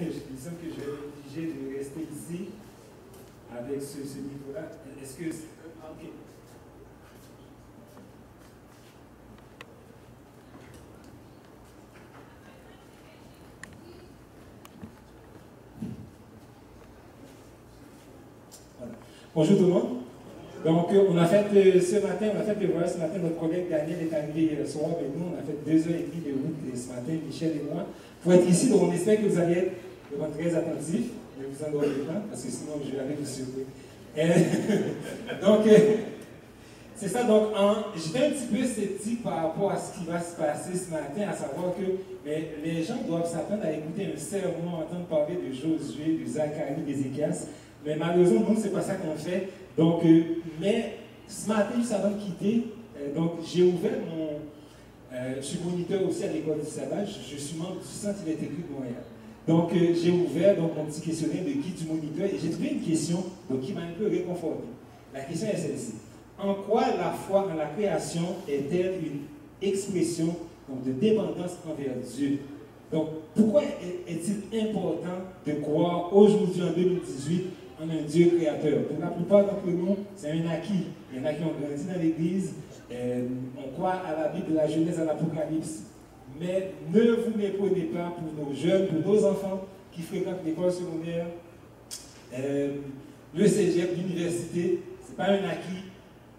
Je sens que je vais être obligé de rester ici avec ce niveau-là. Est-ce que... Ok. Voilà. Bonjour tout le monde. Donc, on a fait ce matin, ce matin, notre collègue Daniel est arrivé hier soir, mais nous, on a fait 2h30 de route ce matin, Michel et moi, pour être ici. Donc, on espère que vous allez être vraiment très attentifs. Ne vous endormez pas, parce que sinon, je vais aller vous surprendre. Donc, c'est ça. Donc, j'étais un petit peu sceptique par rapport à ce qui va se passer ce matin, à savoir que les gens doivent s'attendre à écouter un sermon, entendre parler de Josué, de Zacharie, d'Ézéchias. Mais malheureusement, nous, c'est pas ça qu'on fait. Donc, mais ce matin, juste avant de quitter, donc j'ai ouvert je suis moniteur aussi à l'école du sabbat, je suis membre du Centre électrique de Montréal. Donc, j'ai ouvert mon petit questionnaire de guide du moniteur et j'ai trouvé une question qui m'a un peu réconforté. La question est celle-ci. En quoi la foi en la création est-elle une expression de dépendance envers Dieu? Donc, pourquoi est-il important de croire aujourd'hui en 2018 en un Dieu créateur? Pour la plupart d'entre nous, c'est un acquis. Il y en a qui ont grandi dans l'Église, on croit à la Bible de la Genèse à l'Apocalypse. Mais ne vous méprenez pas pour nos jeunes, pour nos enfants qui fréquentent l'école secondaire, le cégep, l'université, ce n'est pas un acquis.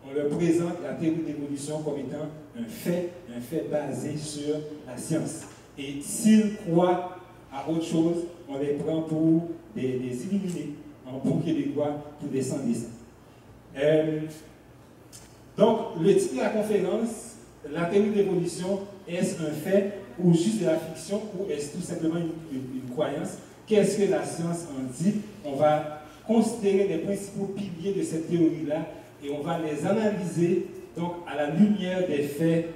On leur présente la théorie d'évolution comme étant un fait basé sur la science. Et s'ils croient à autre chose, on les prend pour des illuminés, pour québécois, pour des sans-dessin. Donc, le titre de la conférence, la théorie d'évolution, est-ce un fait ou juste de la fiction ou est-ce tout simplement une croyance? Qu'est-ce que la science en dit? On va considérer les principaux piliers de cette théorie-là et on va les analyser donc, à la lumière des faits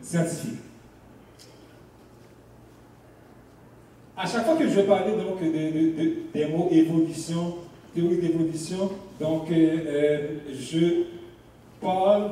scientifiques. À chaque fois que je vais parler donc, des mots évolution, théorie d'évolution, donc je parle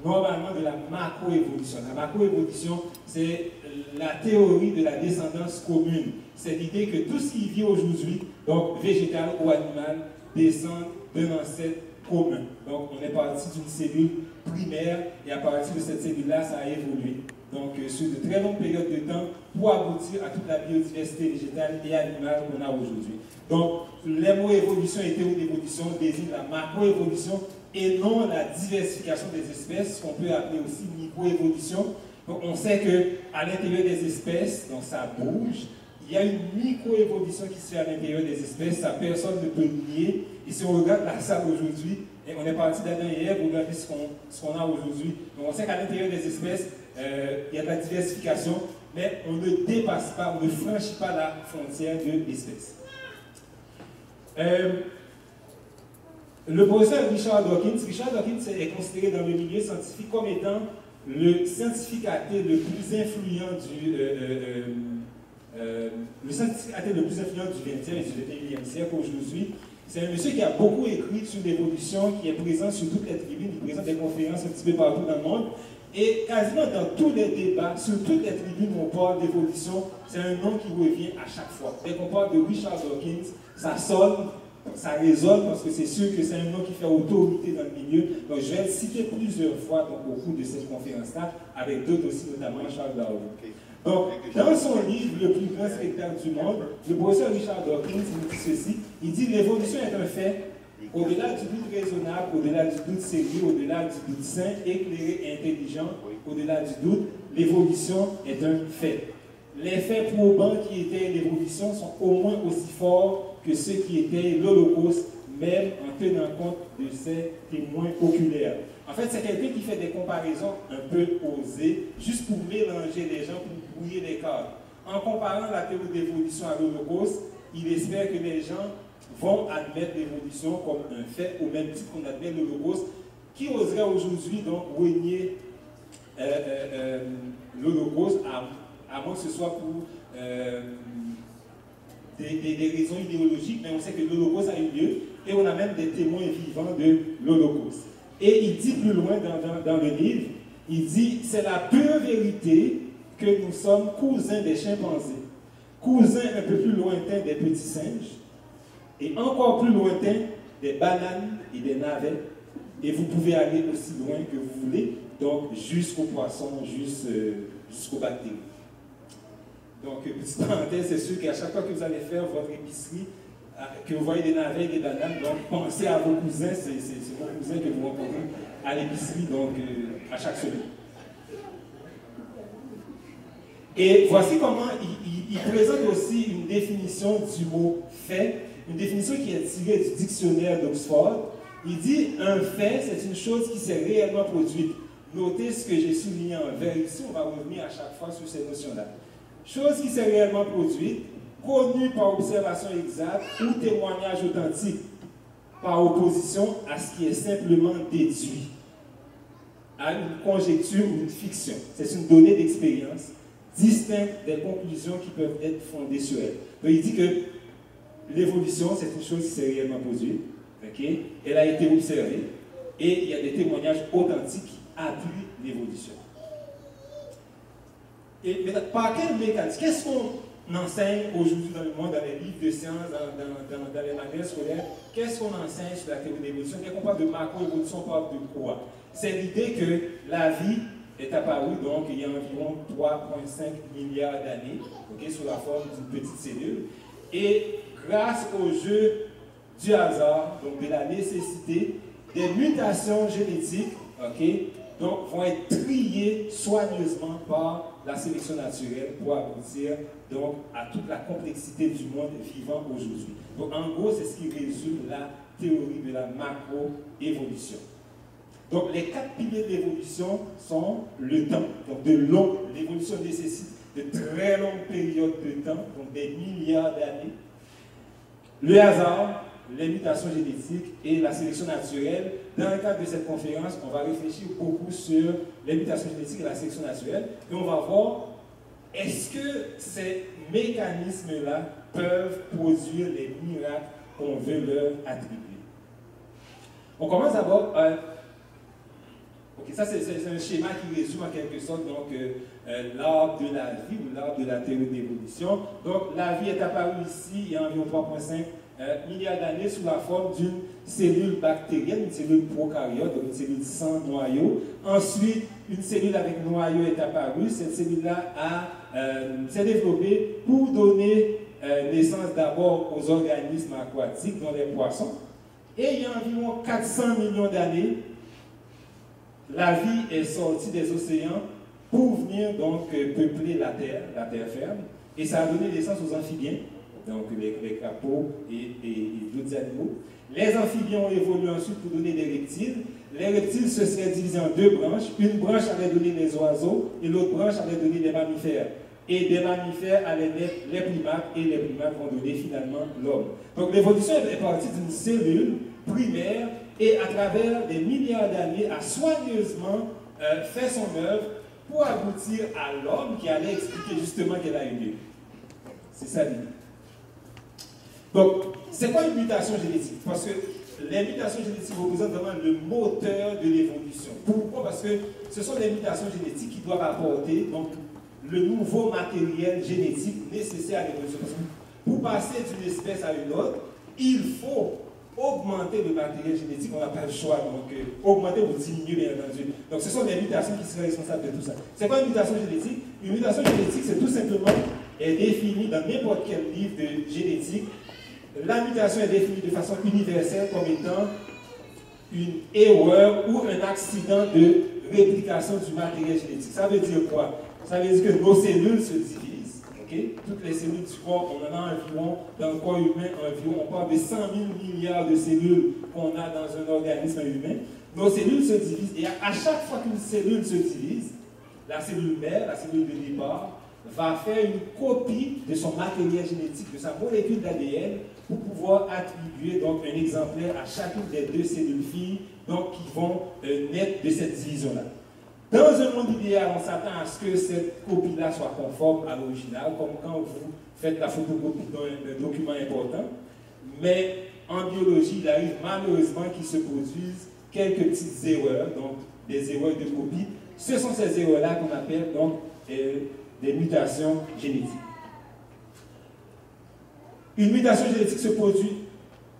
normalement de la macroévolution. La macroévolution, c'est la théorie de la descendance commune. C'est l'idée que tout ce qui vit aujourd'hui, donc végétal ou animal, descend d'un ancêtre commun. Donc on est parti d'une cellule primaire et à partir de cette cellule-là, ça a évolué. Donc sur de très longues périodes de temps pour aboutir à toute la biodiversité végétale et animale qu'on a aujourd'hui. Donc les mots évolution et théorie d'évolution désignent la macroévolution et non la diversification des espèces, qu'on peut appeler aussi microévolution. Donc on sait qu'à l'intérieur des espèces, donc ça bouge, il y a une microévolution qui se fait à l'intérieur des espèces, ça personne ne peut nier. Et si on regarde la salle aujourd'hui, on est parti d'Adam et Ève, regardez ce qu'on a aujourd'hui. Donc on sait qu'à l'intérieur des espèces, il y a de la diversification, mais on ne dépasse pas, on ne franchit pas la frontière de l'espèce. Le professeur Richard Dawkins est considéré dans le milieu scientifique comme étant le scientifique athée le plus influent du XXe et du XXIe siècle aujourd'hui. C'est un monsieur qui a beaucoup écrit sur l'évolution, qui est présent sur toutes les tribunes, il présente des conférences un petit peu partout dans le monde. Et quasiment dans tous les débats, sur toutes les tribunes où on parle d'évolution, c'est un nom qui revient à chaque fois. Dès qu'on parle de Richard Dawkins, ça sonne, ça résonne parce que c'est sûr que c'est un nom qui fait autorité dans le milieu. Donc je vais le citer plusieurs fois donc, au cours de cette conférence-là, avec d'autres aussi, notamment Charles Darwin. Donc, dans son livre, Le plus grand spectacle du monde, le professeur Richard Dawkins dit ceci, il dit l'évolution est un fait, au-delà du doute raisonnable, au-delà du doute sérieux, au-delà du doute sain, éclairé et intelligent, au-delà du doute, l'évolution est un fait. Les faits probants qui étaient l'évolution sont au moins aussi forts que ceux qui étaient l'Holocauste, même en tenant compte de ses témoins oculaires. En fait, c'est quelqu'un qui fait des comparaisons un peu osées, juste pour mélanger les gens, pour brouiller les cadres. En comparant la théorie d'évolution à l'Holocauste, il espère que les gens vont admettre l'évolution comme un fait, au même titre qu'on admet l'Holocauste. Qui oserait aujourd'hui donc renier l'Holocauste, à moins que ce soit pour des raisons idéologiques, mais on sait que l'Holocauste a eu lieu, et on a même des témoins vivants de l'Holocauste. Et il dit plus loin dans le livre, il dit, c'est la pure vérité que nous sommes cousins des chimpanzés, cousins un peu plus lointains des petits singes, et encore plus lointains des bananes et des navets, et vous pouvez aller aussi loin que vous voulez, donc jusqu'aux poissons, jusqu'aux bactéries. Donc, petite parenthèse, c'est sûr qu'à chaque fois que vous allez faire votre épicerie, que vous voyez des navets et des bananes, donc pensez à vos cousins, c'est vos cousins que vous rencontrez à l'épicerie, donc à chaque semaine. Et voici comment il présente aussi une définition du mot fait, une définition qui est tirée du dictionnaire d'Oxford. Il dit un fait, c'est une chose qui s'est réellement produite. Notez ce que j'ai souligné en vert ici, on va revenir à chaque fois sur ces notions-là. Chose qui s'est réellement produite, connue par observation exacte ou témoignage authentique, par opposition à ce qui est simplement déduit, à une conjecture ou une fiction. C'est une donnée d'expérience distincte des conclusions qui peuvent être fondées sur elle. Donc il dit que l'évolution, c'est une chose qui s'est réellement produite, okay? Elle a été observée, et il y a des témoignages authentiques qui appuient l'évolution. Et maintenant, par quel mécanisme? Qu'est-ce qu'on enseigne aujourd'hui dans le monde, dans les livres de sciences, dans les manuels scolaires? Qu'est-ce qu'on enseigne sur la théorie de l'évolution? Quand on parle de macroévolution, on parle de quoi? C'est l'idée que la vie est apparue donc il y a environ 3,5 milliards d'années, okay, sous la forme d'une petite cellule. Et grâce au jeu du hasard, donc de la nécessité, des mutations génétiques, okay, donc, vont être triées soigneusement par la sélection naturelle pour aboutir donc, à toute la complexité du monde vivant aujourd'hui. Donc, en gros, c'est ce qui résume la théorie de la macroévolution. Donc, les 4 piliers de l'évolution sont le temps. Donc, l'évolution nécessite de très longues périodes de temps, donc des milliards d'années. Le hasard, les mutations génétiques et la sélection naturelle. Dans le cadre de cette conférence, on va réfléchir beaucoup sur les mutations génétiques et la sélection naturelle. Et on va voir, est-ce que ces mécanismes-là peuvent produire les miracles qu'on veut leur attribuer? On commence d'abord ok, ça c'est un schéma qui résume en quelque sorte l'arbre de la vie ou l'arbre de la théorie d'évolution. Donc la vie est apparue ici il y a environ 3,5 milliards d'années sous la forme d'une cellule bactérienne, une cellule prokaryote, donc une cellule sans noyau. Ensuite, une cellule avec noyau est apparue. Cette cellule-là s'est développée pour donner naissance d'abord aux organismes aquatiques, dont les poissons. Et il y a environ 400 millions d'années, la vie est sortie des océans pour venir donc peupler la terre ferme. Et ça a donné naissance aux amphibiens, donc les crapauds et d'autres animaux. Les amphibiens ont évolué ensuite pour donner des reptiles. Les reptiles se seraient divisés en 2 branches. Une branche allait donner les oiseaux et l'autre branche allait donner les mammifères. Et des mammifères allaient naître les primates et les primates vont donner finalement l'homme. Donc l'évolution est partie d'une cellule primaire et à travers des milliards d'années a soigneusement fait son œuvre pour aboutir à l'homme qui allait expliquer justement qu'elle a eu lieu. C'est ça l'idée. Donc, c'est quoi une mutation génétique? Parce que les mutations génétiques représentent vraiment le moteur de l'évolution. Pourquoi? Parce que ce sont les mutations génétiques qui doivent apporter donc, le nouveau matériel génétique nécessaire à l'évolution. Parce que pour passer d'une espèce à une autre, il faut augmenter le matériel génétique, on n'a pas le choix, donc augmenter ou diminuer bien entendu. Donc ce sont les mutations qui seraient responsables de tout ça. C'est quoi une mutation génétique? Une mutation génétique, c'est tout simplement, est définie dans n'importe quel livre de génétique. La mutation est définie de façon universelle comme étant une erreur ou un accident de réplication du matériel génétique. Ça veut dire quoi? Ça veut dire que nos cellules se divisent. Okay? Toutes les cellules du corps, on en a environ, dans le corps humain, environ, on parle de 100 000 milliards de cellules qu'on a dans un organisme humain. Nos cellules se divisent et à chaque fois qu'une cellule se divise, la cellule mère, la cellule de départ, va faire une copie de son matériel génétique, de sa molécule d'ADN, pour pouvoir attribuer donc un exemplaire à chacune des 2 cellules filles donc, qui vont naître de cette division-là. Dans un monde idéal, on s'attend à ce que cette copie-là soit conforme à l'original, comme quand vous faites la photocopie d'un document important. Mais en biologie, il arrive malheureusement qu'il se produisent quelques petites erreurs, donc des erreurs de copie. Ce sont ces erreurs-là qu'on appelle donc des mutations génétiques. Une mutation génétique se produit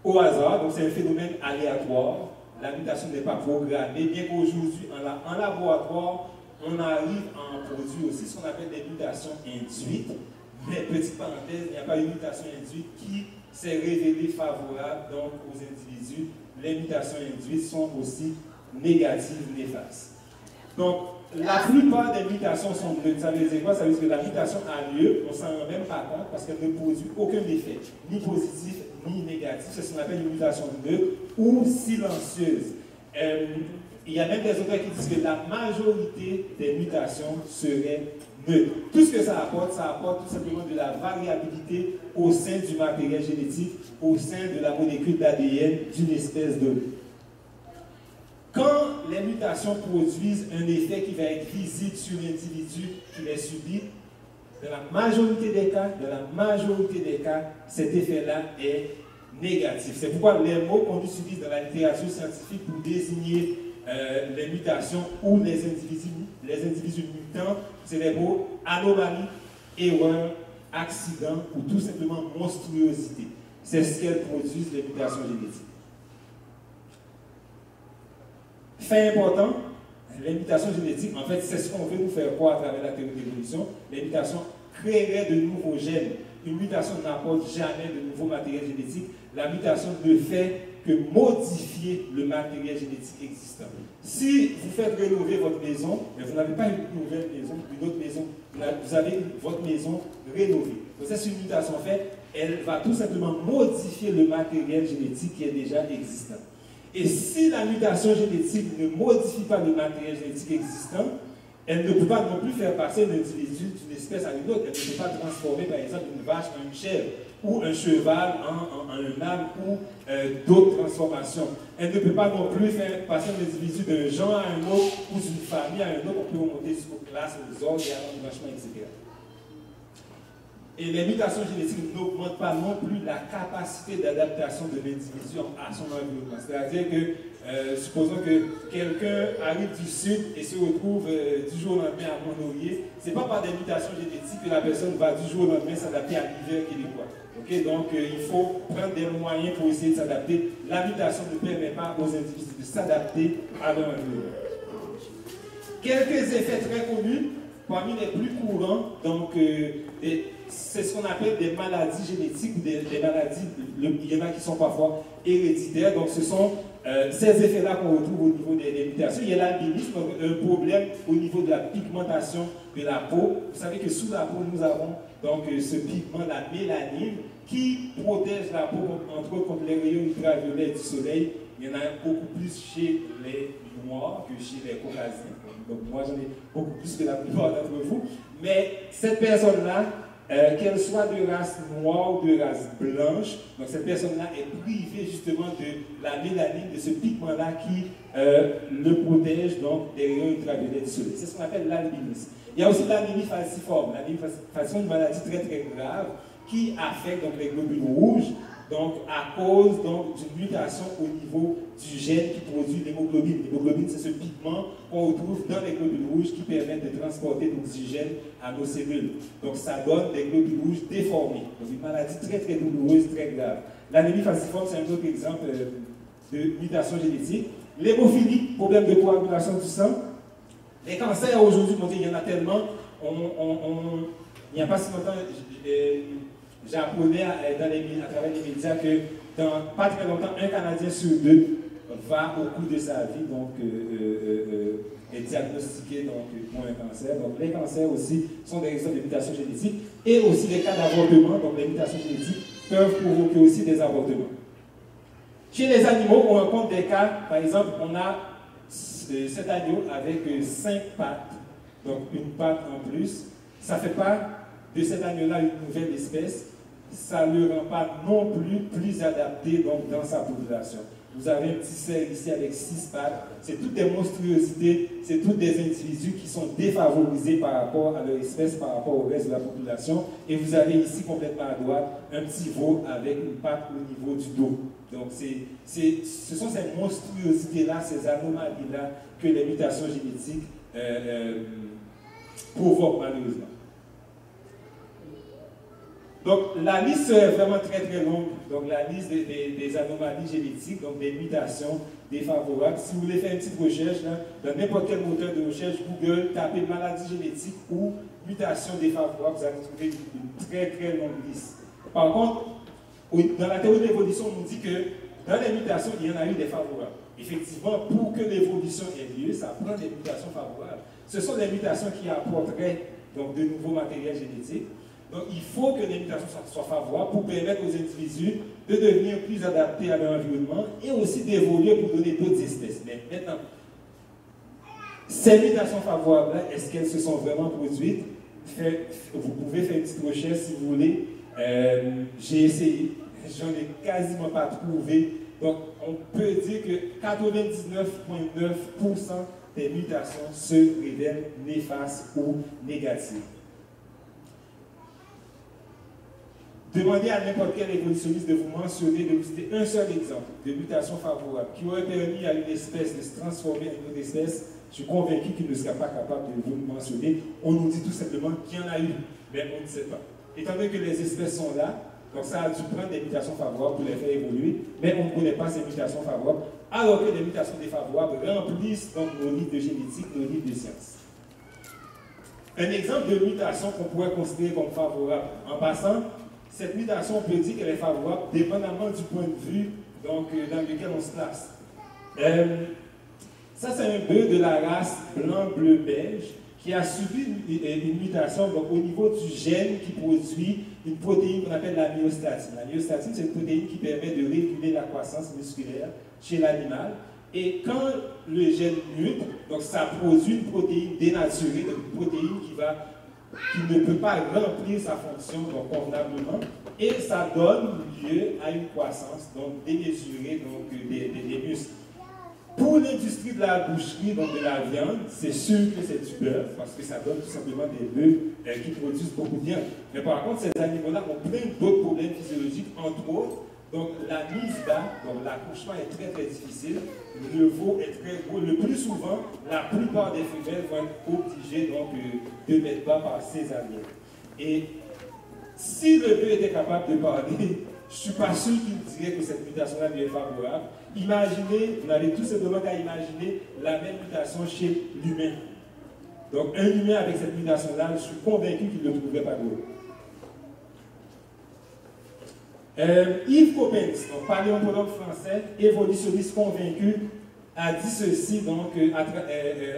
au hasard, donc c'est un phénomène aléatoire. La mutation n'est pas programmée, bien qu'aujourd'hui, en laboratoire, on arrive à en produire aussi ce qu'on appelle des mutations induites. Mais, petite parenthèse, il n'y a pas une mutation induite qui s'est révélée favorable donc, aux individus. Les mutations induites sont aussi négatives, néfastes. Donc, la plupart des mutations sont neutres. Ça veut dire quoi? Ça veut dire que la mutation a lieu, on ne s'en rend même pas compte parce qu'elle ne produit aucun effet, ni positif, ni négatif. C'est ce qu'on appelle une mutation neutre ou silencieuse. Il y a même des auteurs qui disent que la majorité des mutations seraient neutres. Tout ce que ça apporte tout simplement de la variabilité au sein du matériel génétique, au sein de la molécule d'ADN d'une espèce donnée. Quand les mutations produisent un effet qui va être visible sur l'individu qui les subit, dans la majorité des cas, cet effet-là est négatif. C'est pourquoi les mots qu'on utilise dans la littérature scientifique pour désigner les mutations ou les individus mutants, c'est les mots anomalie, erreur, accident ou tout simplement monstruosité. C'est ce qu'elles produisent, les mutations génétiques. Fait important, les mutations génétiques, en fait, c'est ce qu'on veut nous faire croire à travers la théorie de l'évolution. Les mutations créeraient de nouveaux gènes. Une mutation n'apporte jamais de nouveau matériel génétique. La mutation ne fait que modifier le matériel génétique existant. Si vous faites rénover votre maison, mais vous n'avez pas une nouvelle maison, une autre maison, vous avez votre maison rénovée. Donc ça, c'est une mutation faite, elle va tout simplement modifier le matériel génétique qui est déjà existant. Et si la mutation génétique ne modifie pas le matériel génétique existant, elle ne peut pas non plus faire passer un individu d'une espèce à une autre. Elle ne peut pas transformer, par exemple, une vache en une chèvre, ou un cheval en un âne, ou d'autres transformations. Elle ne peut pas non plus faire passer un individu d'un genre à un autre, ou d'une famille à un autre. On peut remonter jusqu'aux classes, aux ordres, et à l'enrichissement, etc. Et les mutations génétiques n'augmentent pas non plus la capacité d'adaptation de l'individu à son environnement. C'est-à-dire que, supposons que quelqu'un arrive du sud et se retrouve du jour au lendemain à Mont-Laurier, ce n'est pas par des mutations génétiques que la personne va du jour au lendemain s'adapter à l'hiver québécois. Okay? Donc, il faut prendre des moyens pour essayer de s'adapter. La mutation ne permet pas aux individus de s'adapter à leur environnement. Quelques effets très connus, parmi les plus courants, donc, c'est ce qu'on appelle des maladies génétiques ou des maladies, il y en a qui sont parfois héréditaires, donc ce sont ces effets-là qu'on retrouve au niveau des mutations. Il y a l'albinisme, un problème au niveau de la pigmentation de la peau. Vous savez que sous la peau, nous avons donc ce pigment, la mélanine, qui protège la peau, entre autres, contre les rayons ultraviolets du soleil. Il y en a beaucoup plus chez les noirs que chez les caucasiens. Donc moi, j'en ai beaucoup plus que la plupart d'entre vous. Mais cette personne-là, qu'elle soit de race noire ou de race blanche, donc cette personne-là est privée justement de la mélanine, de ce pigment-là qui le protège donc des rayons ultraviolets du soleil. C'est ce qu'on appelle l'albinisme. Il y a aussi l'anémie falciforme. L'anémie falciforme est une maladie très très grave qui affecte donc les globules rouges, donc à cause d'une mutation au niveau du gène qui produit l'hémoglobine. L'hémoglobine, c'est ce pigment qu'on retrouve dans les globules rouges qui permettent de transporter l'oxygène à nos cellules. Donc ça donne des globules rouges déformés. Donc une maladie très très douloureuse, très grave. L'anémie falciforme, c'est un autre exemple de mutation génétique. L'hémophilie, problème de coagulation du sang. Les cancers aujourd'hui, il y en a tellement. Il n'y a pas si longtemps, j'apprenais à travers les médias que dans pas très longtemps, un Canadien sur deux va au cours de sa vie donc, est diagnostiqué donc, pour un cancer. Donc les cancers aussi sont des exemples de mutations génétiques et aussi les cas d'avortement. Donc les mutations génétiques peuvent provoquer aussi des avortements. Chez les animaux, on rencontre des cas, par exemple, on a cet agneau avec 5 pattes, donc une patte en plus. Ça ne fait pas de cet agneau-là une nouvelle espèce, ça ne le rend pas non plus adapté donc, dans sa population. Vous avez un petit cerf ici avec 6 pattes, c'est toutes des monstruosités, c'est tous des individus qui sont défavorisés par rapport à leur espèce, par rapport au reste de la population. Et vous avez ici complètement à droite un petit veau avec une patte au niveau du dos. Donc ce sont ces monstruosités-là, ces anomalies-là que les mutations génétiques provoquent malheureusement. Donc, la liste est vraiment très très longue. Donc, la liste des anomalies génétiques, donc des mutations défavorables. Si vous voulez faire une petite recherche, là, dans n'importe quel moteur de recherche, Google, tapez maladie génétique ou mutation défavorable, vous allez trouver une très très longue liste. Par contre, dans la théorie de l'évolution, on nous dit que dans les mutations, il y en a eu des favorables. Effectivement, pour que l'évolution ait lieu, ça prend des mutations favorables. Ce sont des mutations qui apporteraient donc, de nouveaux matériels génétiques. Donc, il faut que les mutations soient favorables pour permettre aux individus de devenir plus adaptés à leur environnement et aussi d'évoluer pour donner d'autres espèces. Mais maintenant, ces mutations favorables, est-ce qu'elles se sont vraiment produites? Vous pouvez faire une petite recherche si vous voulez. J'ai essayé, j'en ai quasiment pas trouvé. Donc, on peut dire que 99,9% des mutations se révèlent néfastes ou négatives. Demandez à n'importe quel évolutionniste de vous mentionner, de vous citer un seul exemple de mutation favorable qui aurait permis à une espèce de se transformer en une autre espèce. Je suis convaincu qu'il ne sera pas capable de vous le mentionner. On nous dit tout simplement qu'il y en a eu, mais on ne sait pas. Étant donné que les espèces sont là, donc ça a dû prendre des mutations favorables pour les faire évoluer, mais on ne connaît pas ces mutations favorables, alors que les mutations défavorables remplissent donc nos livres de génétique, nos livres de sciences. Un exemple de mutation qu'on pourrait considérer comme favorable. En passant, cette mutation, on peut dire qu'elle est favorable dépendamment du point de vue donc, dans lequel on se place. Ça, c'est un bœuf de la race blanc-bleu-beige qui a subi une mutation donc, au niveau du gène qui produit une protéine qu'on appelle la myostatine. La myostatine, c'est une protéine qui permet de réguler la croissance musculaire chez l'animal. Et quand le gène mute, donc ça produit une protéine dénaturée, donc une protéine qui ne peut pas remplir sa fonction donc, convenablement, et ça donne lieu à une croissance donc démesurée donc, des muscles. Pour l'industrie de la boucherie, donc de la viande, c'est sûr que c'est du bœuf, parce que ça donne tout simplement des bœufs qui produisent beaucoup de viande. Mais par contre, ces animaux-là ont plein d'autres problèmes physiologiques, entre autres. Donc la mise bas, donc l'accouchement est très très difficile, le veau est très gros. Le plus souvent, la plupart des femelles vont être obligées donc, de mettre bas par césarienne. Et si le bœuf était capable de parler, je ne suis pas sûr qu'il dirait que cette mutation-là lui est favorable. Imaginez, vous n'avez tout simplement qu'à imaginer la même mutation chez l'humain. Donc un humain avec cette mutation-là, je suis convaincu qu'il ne le trouverait pas drôle. Yves Coppens, donc paléontologue français, évolutionniste convaincu, a dit ceci donc,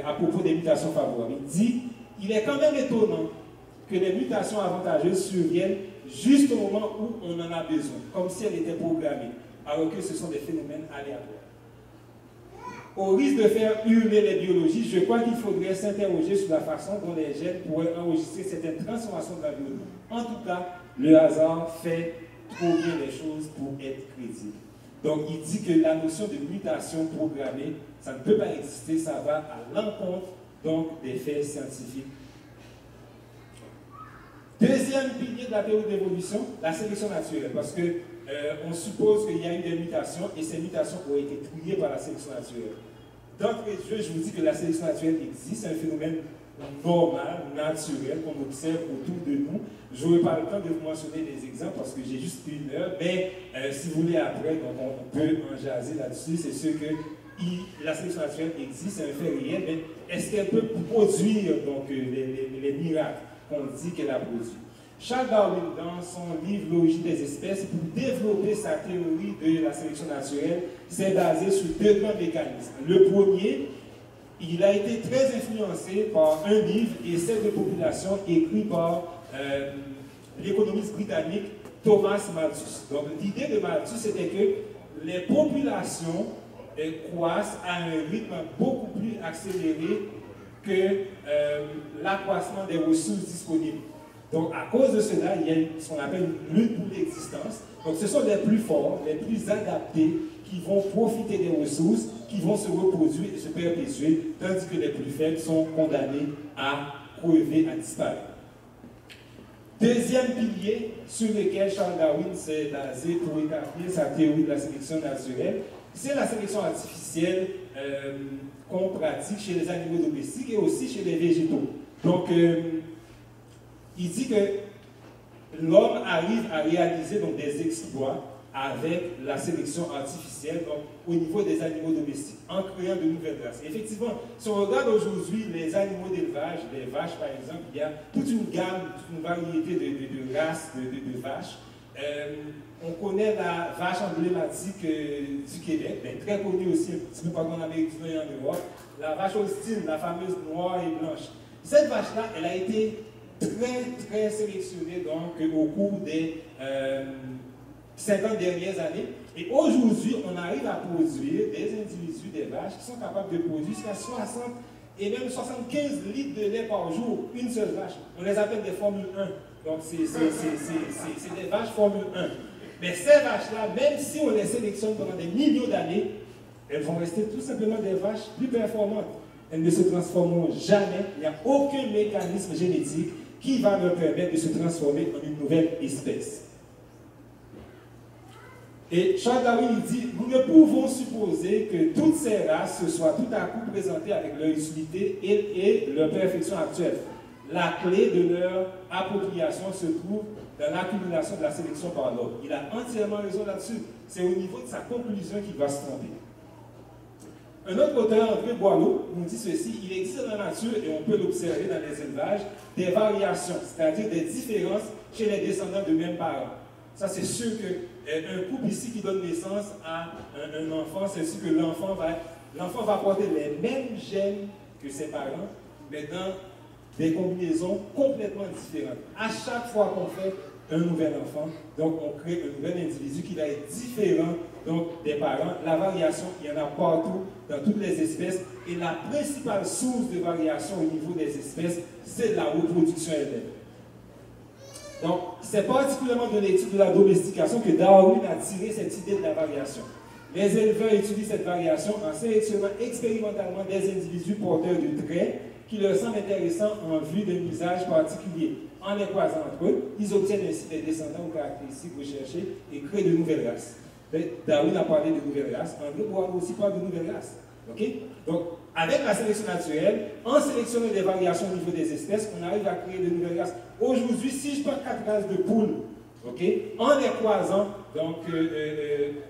à propos des mutations favorables. Il dit « Il est quand même étonnant que les mutations avantageuses surviennent juste au moment où on en a besoin, comme si elles étaient programmées, alors que ce sont des phénomènes aléatoires. Au risque de faire hurler les biologistes, je crois qu'il faudrait s'interroger sur la façon dont les gènes pourraient enregistrer certaines transformations de l'environnement. En tout cas, le hasard fait trop bien les choses pour être crédible. Donc, il dit que la notion de mutation programmée, ça ne peut pas exister, ça va à l'encontre donc des faits scientifiques. Deuxième pilier de la théorie de l'évolution, la sélection naturelle, parce que on suppose qu'il y a eu des mutations et ces mutations ont été triées par la sélection naturelle. D'entrée de jeu, je vous dis que la sélection naturelle existe, c'est un phénomène normal, naturel, qu'on observe autour de nous. Je n'aurai pas le temps de vous mentionner des exemples parce que j'ai juste 1 heure, mais si vous voulez après, donc on peut en jaser là-dessus. C'est sûr que la sélection naturelle existe, c'est un fait réel, mais est-ce qu'elle peut produire donc, les miracles qu'on dit qu'elle a produits? Charles Darwin, dans son livre L'origine des espèces, pour développer sa théorie de la sélection naturelle, s'est basé sur 2 grands mécanismes. Le premier, il a été très influencé par un livre, Essai de population, écrit par l'économiste britannique Thomas Malthus. Donc l'idée de Malthus, c'était que les populations croissent à un rythme beaucoup plus accéléré que l'accroissement des ressources disponibles. Donc, à cause de cela, il y a ce qu'on appelle une lutte pour l'existence. Donc, ce sont les plus forts, les plus adaptés qui vont profiter des ressources, qui vont se reproduire et se perpétuer, tandis que les plus faibles sont condamnés à crever, à disparaître. Deuxième pilier sur lequel Charles Darwin s'est basé pour établir sa théorie de la sélection naturelle, c'est la sélection artificielle qu'on pratique chez les animaux domestiques et aussi chez les végétaux. Donc, il dit que l'homme arrive à réaliser donc, des exploits avec la sélection artificielle donc, au niveau des animaux domestiques, en créant de nouvelles races. Effectivement, si on regarde aujourd'hui les animaux d'élevage, les vaches par exemple, il y a toute une gamme, toute une variété de races de vaches. On connaît la vache emblématique du Québec, très connue aussi un petit peu partout en Amérique du Nord et en Europe, la vache Holstein, la fameuse noire et blanche. Cette vache-là, elle a été très sélectionnée donc, au cours des 50 dernières années. Et aujourd'hui, on arrive à produire des individus, des vaches, qui sont capables de produire jusqu'à 60 et même 75 litres de lait par jour, une seule vache. On les appelle des Formule 1. Donc, c'est des vaches Formule 1. Mais ces vaches-là, même si on les sélectionne pendant des millions d'années, elles vont rester tout simplement des vaches plus performantes. Elles ne se transformeront jamais. Il n'y a aucun mécanisme génétique qui va leur permettre de se transformer en une nouvelle espèce. Et Charles Darwin dit, nous ne pouvons supposer que toutes ces races se soient tout à coup présentées avec leur utilité et leur perfection actuelle. La clé de leur appropriation se trouve dans l'accumulation de la sélection par l'homme. Il a entièrement raison là-dessus. C'est au niveau de sa conclusion qu'il va se tromper. Un autre auteur, André Boileau, nous dit ceci, il existe dans la nature, et on peut l'observer dans les élevages, des variations, c'est-à-dire des différences chez les descendants de mêmes parents. Ça, c'est sûr qu'un couple ici qui donne naissance à un enfant, c'est sûr que l'enfant va porter les mêmes gènes que ses parents, mais dans des combinaisons complètement différentes. À chaque fois qu'on fait un nouvel enfant, donc on crée un nouvel individu qui va être différent donc, des parents. La variation, il y en a partout, dans toutes les espèces, et la principale source de variation au niveau des espèces, c'est la reproduction elle-même. Donc, c'est particulièrement de l'étude de la domestication que Darwin a tiré cette idée de la variation. Les éleveurs étudient cette variation en sélectionnant expérimentalement des individus porteurs de traits qui leur semblent intéressants en vue d'un usage particulier. En les croisant entre eux, ils obtiennent ainsi des descendants aux caractéristiques recherchées et créent de nouvelles races. Darwin a parlé de nouvelles races, André Boileau aussi parle de nouvelles races. Okay? Donc, avec la sélection naturelle, en sélectionnant des variations au niveau des espèces, on arrive à créer de nouvelles races. Aujourd'hui, si je prends 4 races de poules, okay, en les croisant donc,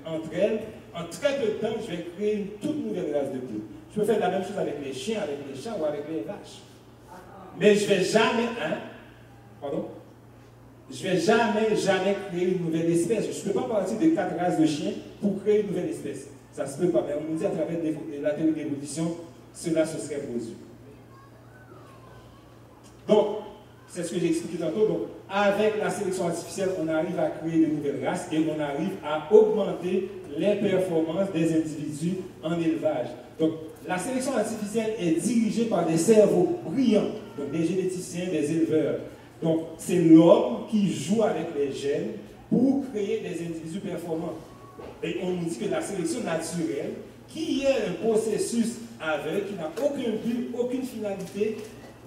entre elles, en très peu de temps, je vais créer une toute nouvelle race de poules. Je peux faire la même chose avec les chiens, avec les chats ou avec les vaches. Mais je ne vais jamais, je ne vais jamais créer une nouvelle espèce. Je ne peux pas partir de 4 races de chiens pour créer une nouvelle espèce. Ça ne se peut pas. Mais on nous dit à travers la théorie de l'évolution, cela se serait produit. Donc, c'est ce que j'ai expliqué tantôt. Donc, avec la sélection artificielle, on arrive à créer de nouvelles races et on arrive à augmenter les performances des individus en élevage. Donc, la sélection artificielle est dirigée par des cerveaux brillants, donc des généticiens, des éleveurs. Donc, c'est l'homme qui joue avec les gènes pour créer des individus performants. Et on nous dit que la sélection naturelle, qui est un processus aveugle, qui n'a aucun but, aucune finalité,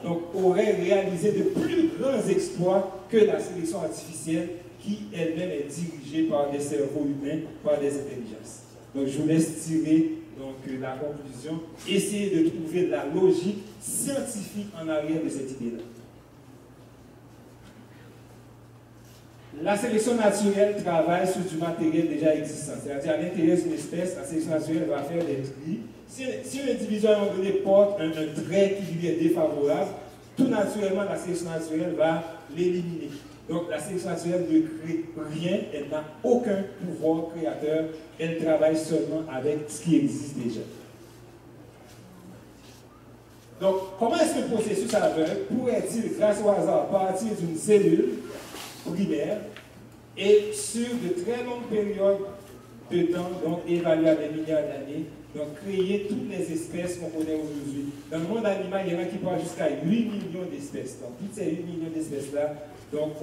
donc aurait réalisé de plus grands exploits que la sélection artificielle, qui elle-même est dirigée par des cerveaux humains, par des intelligences. Donc, je vous laisse tirer donc, la conclusion, essayer de trouver la logique scientifique en arrière de cette idée-là. La sélection naturelle travaille sur du matériel déjà existant. C'est-à-dire, à l'intérieur d'une espèce, la sélection naturelle va faire des tris. Si un individu à un moment donné porte un trait qui lui est défavorable, tout naturellement, la sélection naturelle va l'éliminer. Donc, la sélection naturelle ne crée rien, elle n'a aucun pouvoir créateur, elle travaille seulement avec ce qui existe déjà. Donc, comment est-ce que le processus aveugle pourrait-il, grâce au hasard, partir d'une cellule primaire et sur de très longues périodes de temps, donc évaluées à des milliards d'années, donc créer toutes les espèces qu'on connaît aujourd'hui. Dans le monde animal, il y en a qui partent jusqu'à 8 millions d'espèces. Donc toutes ces 8 millions d'espèces-là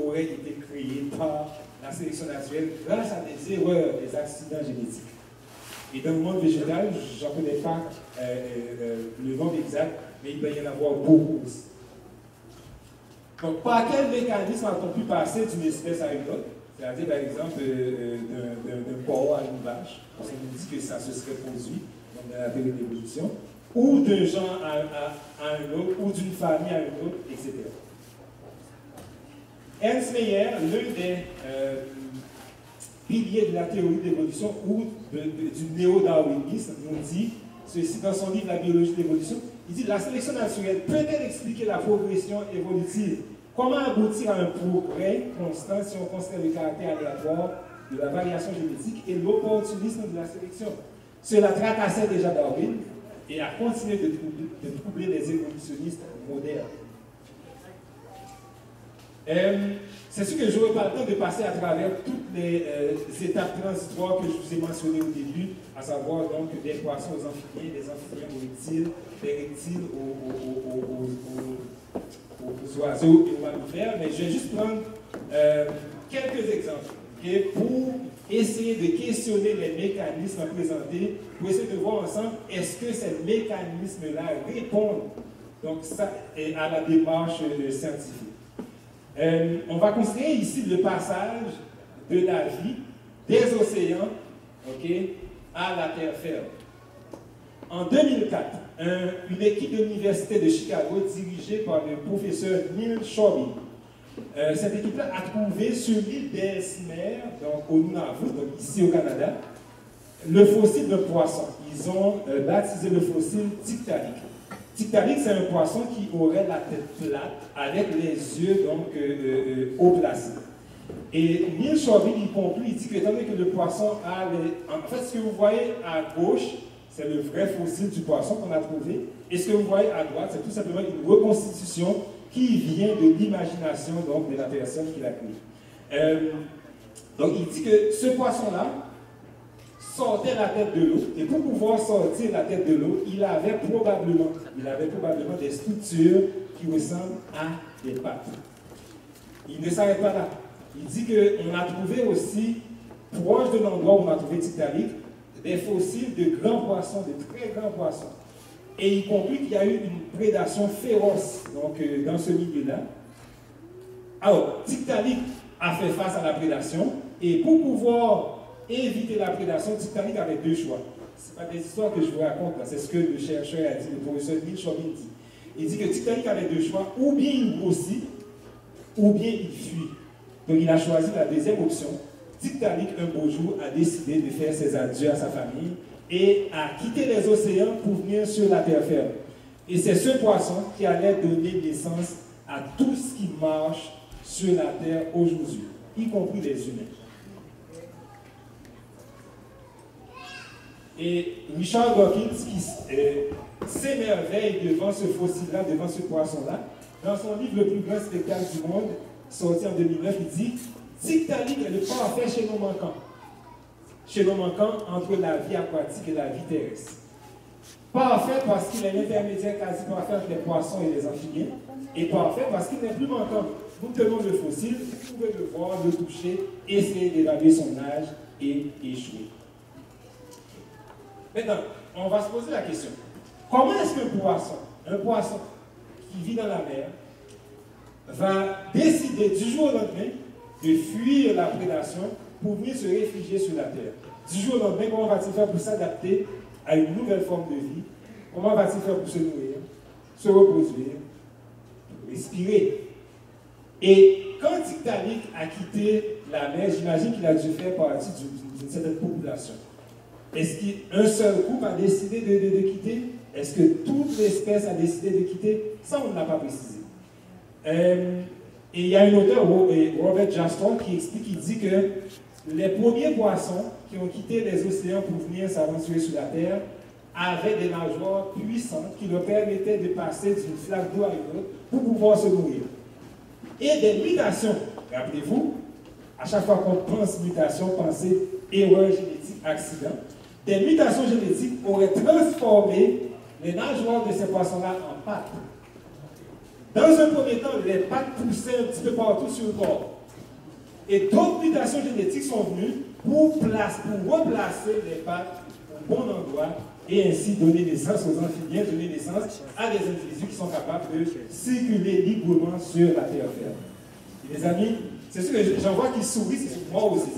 auraient été créées par la sélection naturelle grâce à des erreurs, des accidents génétiques. Et dans le monde végétal, je n'en connais pas le nombre exact, mais il peut y en avoir beaucoup aussi. Donc, par quel mécanisme a-t-on pu passer d'une espèce à une autre? C'est-à-dire, par exemple, d'un porc à une vache. On nous dit que ça se serait produit dans la théorie de l'évolution. Ou d'un genre à un autre, ou d'une famille à une autre, etc. Ernst Mayr, l'un des piliers de la théorie de l'évolution ou du néo-darwinisme, nous dit ceci dans son livre La biologie de l'évolution. Il dit la sélection naturelle peut-elle expliquer la progression évolutive? Comment aboutir à un progrès constant si on considère le caractère aléatoire de la variation génétique et l'opportunisme de la sélection? Cela tracassait déjà Darwin et a continué de troubler les évolutionnistes modernes. C'est sûr que je n'aurai pas le temps de passer à travers toutes les étapes transitoires que je vous ai mentionnées au début, à savoir donc des poissons aux amphibiens, des amphibiens aux reptiles, des reptiles aux oiseaux et aux mammifères, mais je vais juste prendre quelques exemples pour essayer de questionner les mécanismes présentés, pour essayer de voir ensemble est-ce que ces mécanismes-là répondent donc, ça, à la démarche scientifique. On va considérer ici le passage de la vie des océans à la terre ferme. En 2004, une équipe de l'Université de Chicago dirigée par le professeur Neil Shorby, cette équipe-là a trouvé sur l'île d'Ellesmere, donc au Nunavut, donc ici au Canada, le fossile d'un poisson. Ils ont baptisé le fossile Tiktaalik. Tiktaalik, c'est un poisson qui aurait la tête plate avec les yeux donc haut placés. Et Neil Shorby, il conclut, il dit que étant donné que le poisson a les... En fait, ce que vous voyez à gauche, c'est le vrai fossile du poisson qu'on a trouvé. Et ce que vous voyez à droite, c'est tout simplement une reconstitution qui vient de l'imagination donc de la personne qui l'a créé. Donc il dit que ce poisson-là sortait la tête de l'eau, et pour pouvoir sortir la tête de l'eau, il avait probablement des structures qui ressemblent à des pattes. Il ne s'arrête pas là. Il dit qu'on a trouvé aussi, proche de l'endroit où on a trouvé Tiktaalik, des fossiles de grands poissons, de très grands poissons. Et il conclut qu'il y a eu une prédation féroce donc, dans ce milieu-là. Alors, Tiktaalik a fait face à la prédation, et pour pouvoir éviter la prédation, Tiktaalik avait deux choix. Ce n'est pas des histoires que je vous raconte, c'est ce que le chercheur a dit, le professeur Neil Shorby dit. Il dit que Tiktaalik avait deux choix, ou bien il grossit, ou bien il fuit. Donc il a choisi la deuxième option. Tiktaalik, un beau jour, a décidé de faire ses adieux à sa famille et a quitté les océans pour venir sur la terre ferme. Et c'est ce poisson qui allait donner naissance à tout ce qui marche sur la terre aujourd'hui, y compris les humains. Et Richard Dawkins, qui s'émerveille devant ce fossile-là, devant ce poisson-là, dans son livre Le plus grand spectacle du monde, sorti en 2009, il dit « Tiktaalik est le parfait chaînon manquant. Chaînon manquant entre la vie aquatique et la vie terrestre. Parfait parce qu'il est l'intermédiaire quasi parfait entre les poissons et les amphibiens, et parfait parce qu'il n'est plus manquant. Nous tenons le fossile, vous pouvez le voir, le toucher, essayer d'évaluer son âge et échouer. » Maintenant, on va se poser la question. Comment est-ce qu'un poisson qui vit dans la mer, va décider du jour au lendemain de fuir la prédation pour venir se réfugier sur la terre? Du jour au lendemain, comment va-t-il faire pour s'adapter à une nouvelle forme de vie? Comment va-t-il faire pour se nourrir, se reproduire, respirer? Et quand Tiktaalik a quitté la mer, j'imagine qu'il a dû faire partie d'une certaine population. Est-ce qu'un seul groupe a décidé de quitter? Est-ce que toute l'espèce a décidé de quitter? Ça, on ne l'a pas précisé. Et il y a un auteur, Robert Jastrow, qui explique, il dit que les premiers poissons qui ont quitté les océans pour venir s'aventurer sur la Terre avaient des nageoires puissantes qui leur permettaient de passer d'une flaque d'eau à une autre pour pouvoir se nourrir. Et des mutations, rappelez-vous, à chaque fois qu'on pense mutation, pensez erreur génétique, accident. Des mutations génétiques auraient transformé les nageoires de ces poissons-là en pattes. Dans un premier temps, les pattes poussaient un petit peu partout sur le corps. Et d'autres mutations génétiques sont venues pour replacer les pattes au bon endroit et ainsi donner naissance aux amphibiens, donner naissance à des individus qui sont capables de circuler librement sur la terre ferme. Et les amis, c'est sûr que j'en vois qui sourient, c'est moi aussi,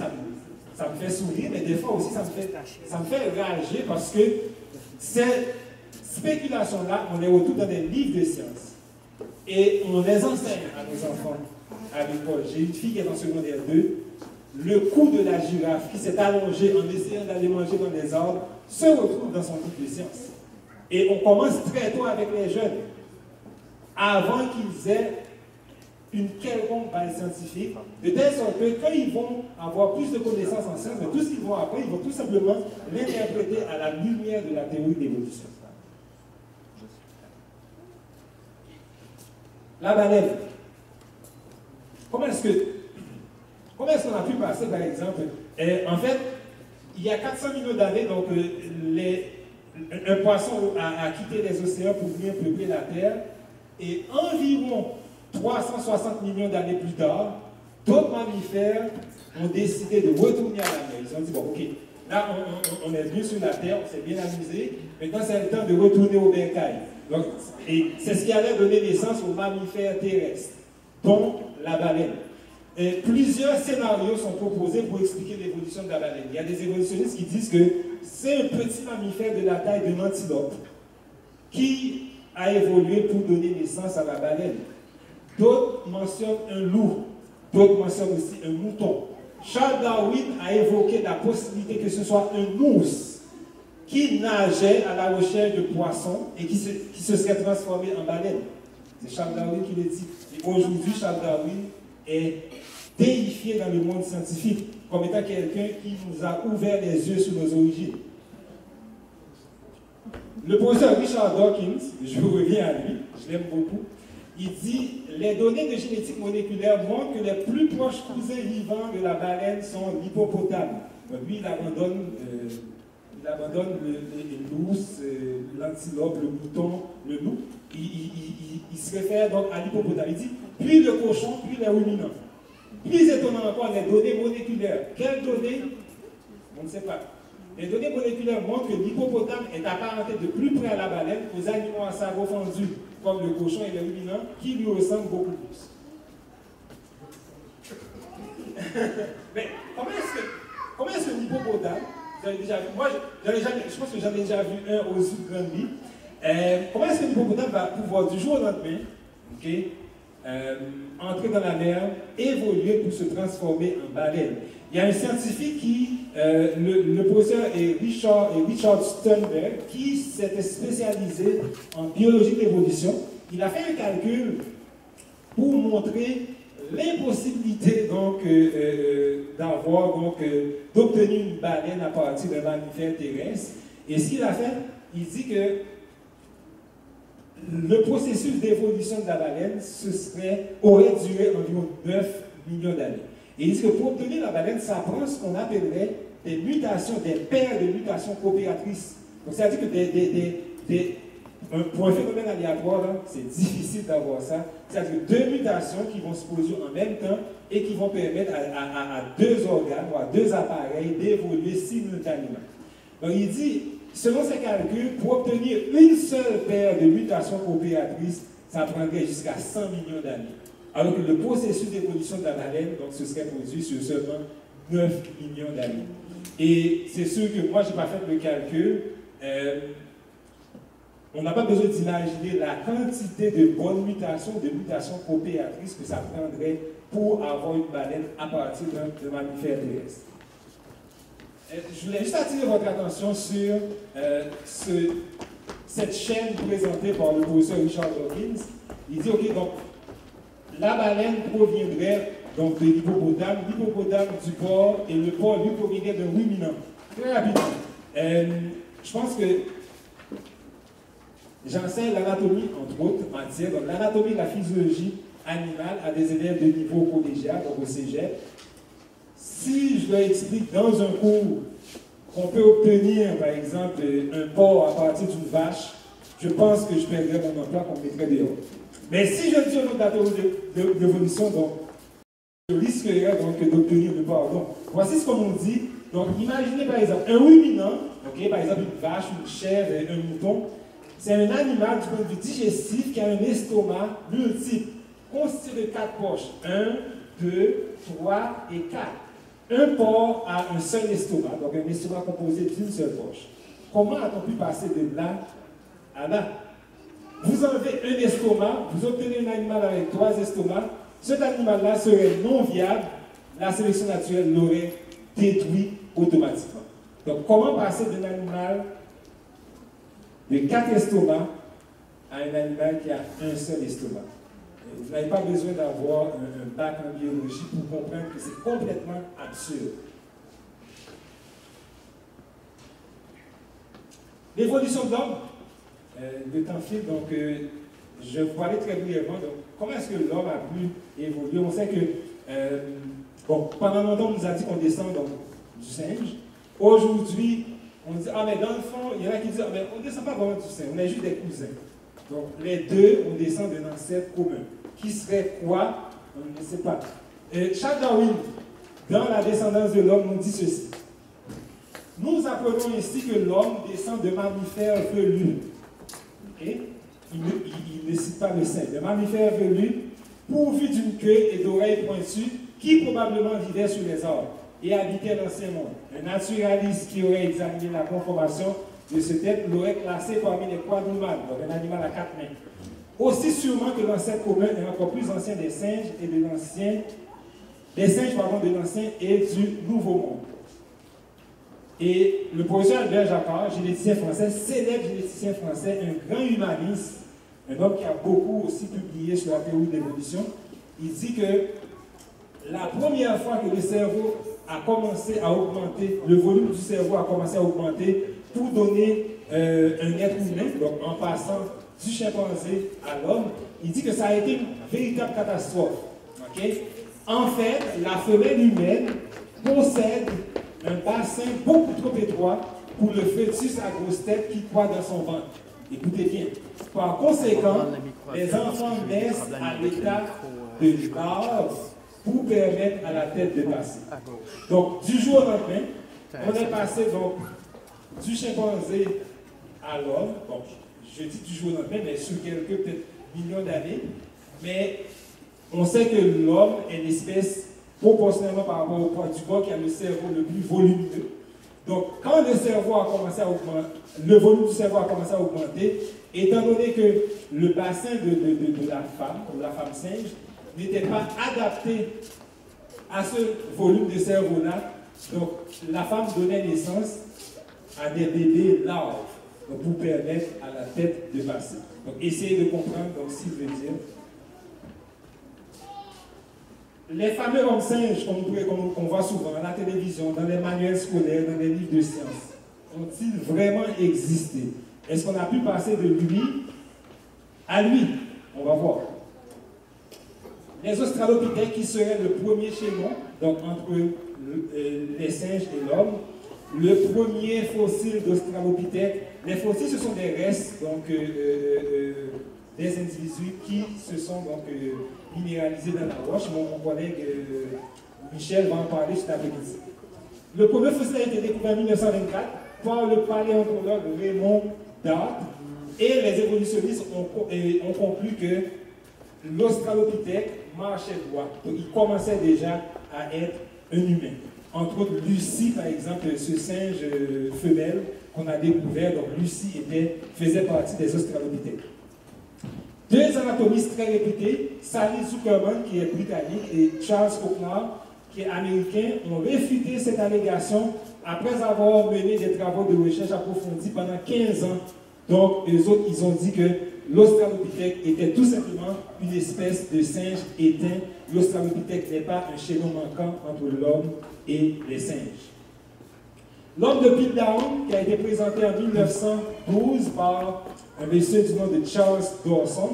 ça me fait sourire, mais des fois aussi ça me fait rager parce que ces spéculations-là, on les retrouve dans des livres de sciences. Et on les enseigne à nos enfants. avec Paul. J'ai une fille qui est en secondaire 2. Le cou de la girafe qui s'est allongé en essayant d'aller manger dans les arbres se retrouve dans son livre de sciences. Et on commence très tôt avec les jeunes, avant qu'ils aient une quelconque base scientifique, de telle sorte que quand ils vont avoir plus de connaissances en sciences, tout ce qu'ils vont apprendre, ils vont tout simplement l'interpréter à la lumière de la théorie d'évolution. La baleine. Comment est-ce qu'on a pu passer, par exemple, en fait, il y a 400 millions d'années, donc un poisson a quitté les océans pour venir peupler la Terre, et environ 360 millions d'années plus tard, d'autres mammifères ont décidé de retourner à la mer. Ils ont dit, bon, ok, là, on est venu sur la Terre, on s'est bien amusé, maintenant c'est le temps de retourner au bercail. Donc, et c'est ce qui allait donner naissance aux mammifères terrestres, dont la baleine. Et plusieurs scénarios sont proposés pour expliquer l'évolution de la baleine. Il y a des évolutionnistes qui disent que c'est un petit mammifère de la taille de l'antilope qui a évolué pour donner naissance à la baleine. D'autres mentionnent un loup, d'autres mentionnent aussi un mouton. Charles Darwin a évoqué la possibilité que ce soit un ours qui nageait à la recherche de poissons et qui se serait transformé en baleine. C'est Charles Darwin qui le dit. Et aujourd'hui, Charles Darwin est déifié dans le monde scientifique comme étant quelqu'un qui nous a ouvert les yeux sur nos origines. Le professeur Richard Dawkins, je reviens à lui, je l'aime beaucoup, il dit « Les données de génétique moléculaire montrent que les plus proches cousins vivants de la baleine sont l'hippopotame. » Lui, il abandonne l'ours, l'antilope, le mouton, le loup. Il se réfère donc à l'hippopotame. Il dit « Puis le cochon, puis les ruminants. » Plus étonnant encore, les données moléculaires. Quelles données? On ne sait pas. Les données moléculaires montrent que l'hippopotame est apparenté de plus près à la baleine aux animaux à cerveau fendu, comme le cochon et les ruminants, qui lui ressemblent beaucoup plus. Mais comment est-ce que l'hippopotame, vous avez déjà vu, moi je pense que j'en ai déjà vu un au zoo de Granby, comment est-ce que l'hippopotame va pouvoir du jour au lendemain, entrer dans la mer, évoluer pour se transformer en baleine? Il y a un scientifique le professeur est Richard Sternberg, qui s'était spécialisé en biologie de l'évolution. Il a fait un calcul pour montrer l'impossibilité d'obtenir une baleine à partir d'un mammifère terrestre. Et ce qu'il a fait, il dit que le processus d'évolution de la baleine aurait duré environ 9 millions d'années. Et il dit que pour obtenir la baleine, ça prend ce qu'on appellerait des mutations, des paires de mutations coopératrices. Donc, c'est-à-dire que pour un phénomène aléatoire, c'est difficile d'avoir ça. C'est-à-dire deux mutations qui vont se produire en même temps et qui vont permettre à deux organes ou à deux appareils d'évoluer simultanément. Donc, il dit, selon ses calculs, pour obtenir une seule paire de mutations coopératrices, ça prendrait jusqu'à 100 millions d'années. Alors que le processus d'évolution de la baleine, donc, se serait produit sur seulement 9 millions d'années. Et c'est sûr que moi, je n'ai pas fait le calcul. On n'a pas besoin d'imaginer la quantité de bonnes mutations, de mutations coopératrices que ça prendrait pour avoir une baleine à partir d'un mammifère terrestre. Je voulais juste attirer votre attention sur cette chaîne présentée par le professeur Richard Dawkins. Il dit, OK, donc, la baleine proviendrait donc de l'hippopotame du porc, et le porc, lui, proviendrait d'un ruminant. Très rapidement. Je pense que j'enseigne l'anatomie, entre autres matières, donc l'anatomie et la physiologie animale à des élèves de niveau collégial, donc au cégep. Si je leur explique dans un cours qu'on peut obtenir, par exemple, un porc à partir d'une vache, je pense que je perdrais mon emploi, qu'on me mettrait dehors. Mais si je dis au nom de la théorie d'évolution, donc, je risquerais donc d'obtenir le porc. Donc, voici ce qu'on nous dit. Donc, imaginez par exemple un ruminant, par exemple une vache, une chèvre, un mouton. C'est un animal du point de vue digestif qui a un estomac multiple, constitué de 4 poches. 1, 2, 3 et 4. Un porc a un seul estomac, donc un estomac composé d'une seule poche. Comment a-t-on pu passer de là à là? Vous enlevez un estomac, vous obtenez un animal avec 3 estomacs, cet animal-là serait non viable, la sélection naturelle l'aurait détruit automatiquement. Donc, comment passer d'un animal de 4 estomacs à un animal qui a un seul estomac? Vous n'avez pas besoin d'avoir un bac en biologie pour comprendre que c'est complètement absurde. L'évolution de l'homme, le temps file, donc je vais vous parler très brièvement. Donc, comment est-ce que l'homme a pu évoluer? On sait que, pendant longtemps, on nous a dit qu'on descend donc, du singe. Aujourd'hui, on dit, ah mais dans le fond, il y en a qui disent, ah, mais on ne descend pas vraiment du singe, on est juste des cousins. Donc les deux, on descend d'un ancêtre commun. Qui serait quoi? On ne sait pas. Charles Darwin, dans La descendance de l'homme, nous dit ceci. Nous apprenons ainsi que l'homme descend de mammifères velus. Okay? Il ne cite pas le singe. De mammifères velus, pourvus d'une queue et d'oreilles pointues, qui probablement vivaient sur les arbres et habitaient l'ancien monde. Un naturaliste qui aurait examiné la conformation de ce tête l'aurait classé parmi les quadrumans, donc un animal à 4 mains. Aussi sûrement que l'ancêtre commun est encore plus ancien des singes et de l'ancien, de l'ancien et du nouveau monde. Et le professeur Albert Jacquard, généticien français, célèbre généticien français, un grand humaniste, un homme qui a beaucoup aussi publié sur la théorie de l'évolution, il dit que la première fois que le cerveau a commencé à augmenter, le volume du cerveau a commencé à augmenter pour donner un être humain, donc en passant du chimpanzé à l'homme, il dit que ça a été une véritable catastrophe. Okay? En fait, la femelle humaine possède un bassin beaucoup trop étroit pour le fœtus à grosse tête qui croît dans son ventre. Écoutez bien. Par conséquent, les enfants naissent à l'état de larve pour permettre à la tête de passer. Donc, du jour au lendemain, on est passé donc du chimpanzé à l'homme. Bon, je dis du jour au lendemain, mais sur quelques peut-être millions d'années. Mais on sait que l'homme est l'espèce, proportionnellement par rapport au poids du corps, qui a le cerveau le plus volumineux. Donc, quand le cerveau a commencé à augmenter, le volume du cerveau a commencé à augmenter, étant donné que le bassin de la femme singe, n'était pas adapté à ce volume de cerveau-là, donc la femme donnait naissance à des bébés larves, donc, pour permettre à la tête de passer. Donc, essayez de comprendre donc, ce qu'il veut dire. Les fameux hommes singes qu'on voit souvent à la télévision, dans les manuels scolaires, dans les livres de sciences, ont-ils vraiment existé? Est-ce qu'on a pu passer de lui à lui? On va voir. Les australopithèques, qui seraient le premier chaînon, donc entre les singes et l'homme, le premier fossile d'australopithèque. Les fossiles, ce sont des restes donc, des individus qui se sont donc, minéralisés dans la roche. Mon collègue Michel va en parler cet après-midi. Le premier fossile a été découvert en 1924 par le paléontologue Raymond Dart, et les évolutionnistes ont conclu que l'australopithèque marchait droit. Donc, il commençait déjà à être un humain. Entre autres, Lucie, par exemple, ce singe femelle qu'on a découvert, donc Lucie faisait partie des australopithèques. Deux anatomistes très réputés, Sally Zuckerman, qui est britannique, et Charles O'Connor, qui est américain, ont réfuté cette allégation après avoir mené des travaux de recherche approfondis pendant 15 ans. Donc, eux autres, ils ont dit que l'australopithèque était tout simplement une espèce de singe éteint. L'australopithèque n'est pas un chaînon manquant entre l'homme et les singes. L'homme de Piltdown, qui a été présenté en 1912 par un monsieur du nom de Charles Dawson,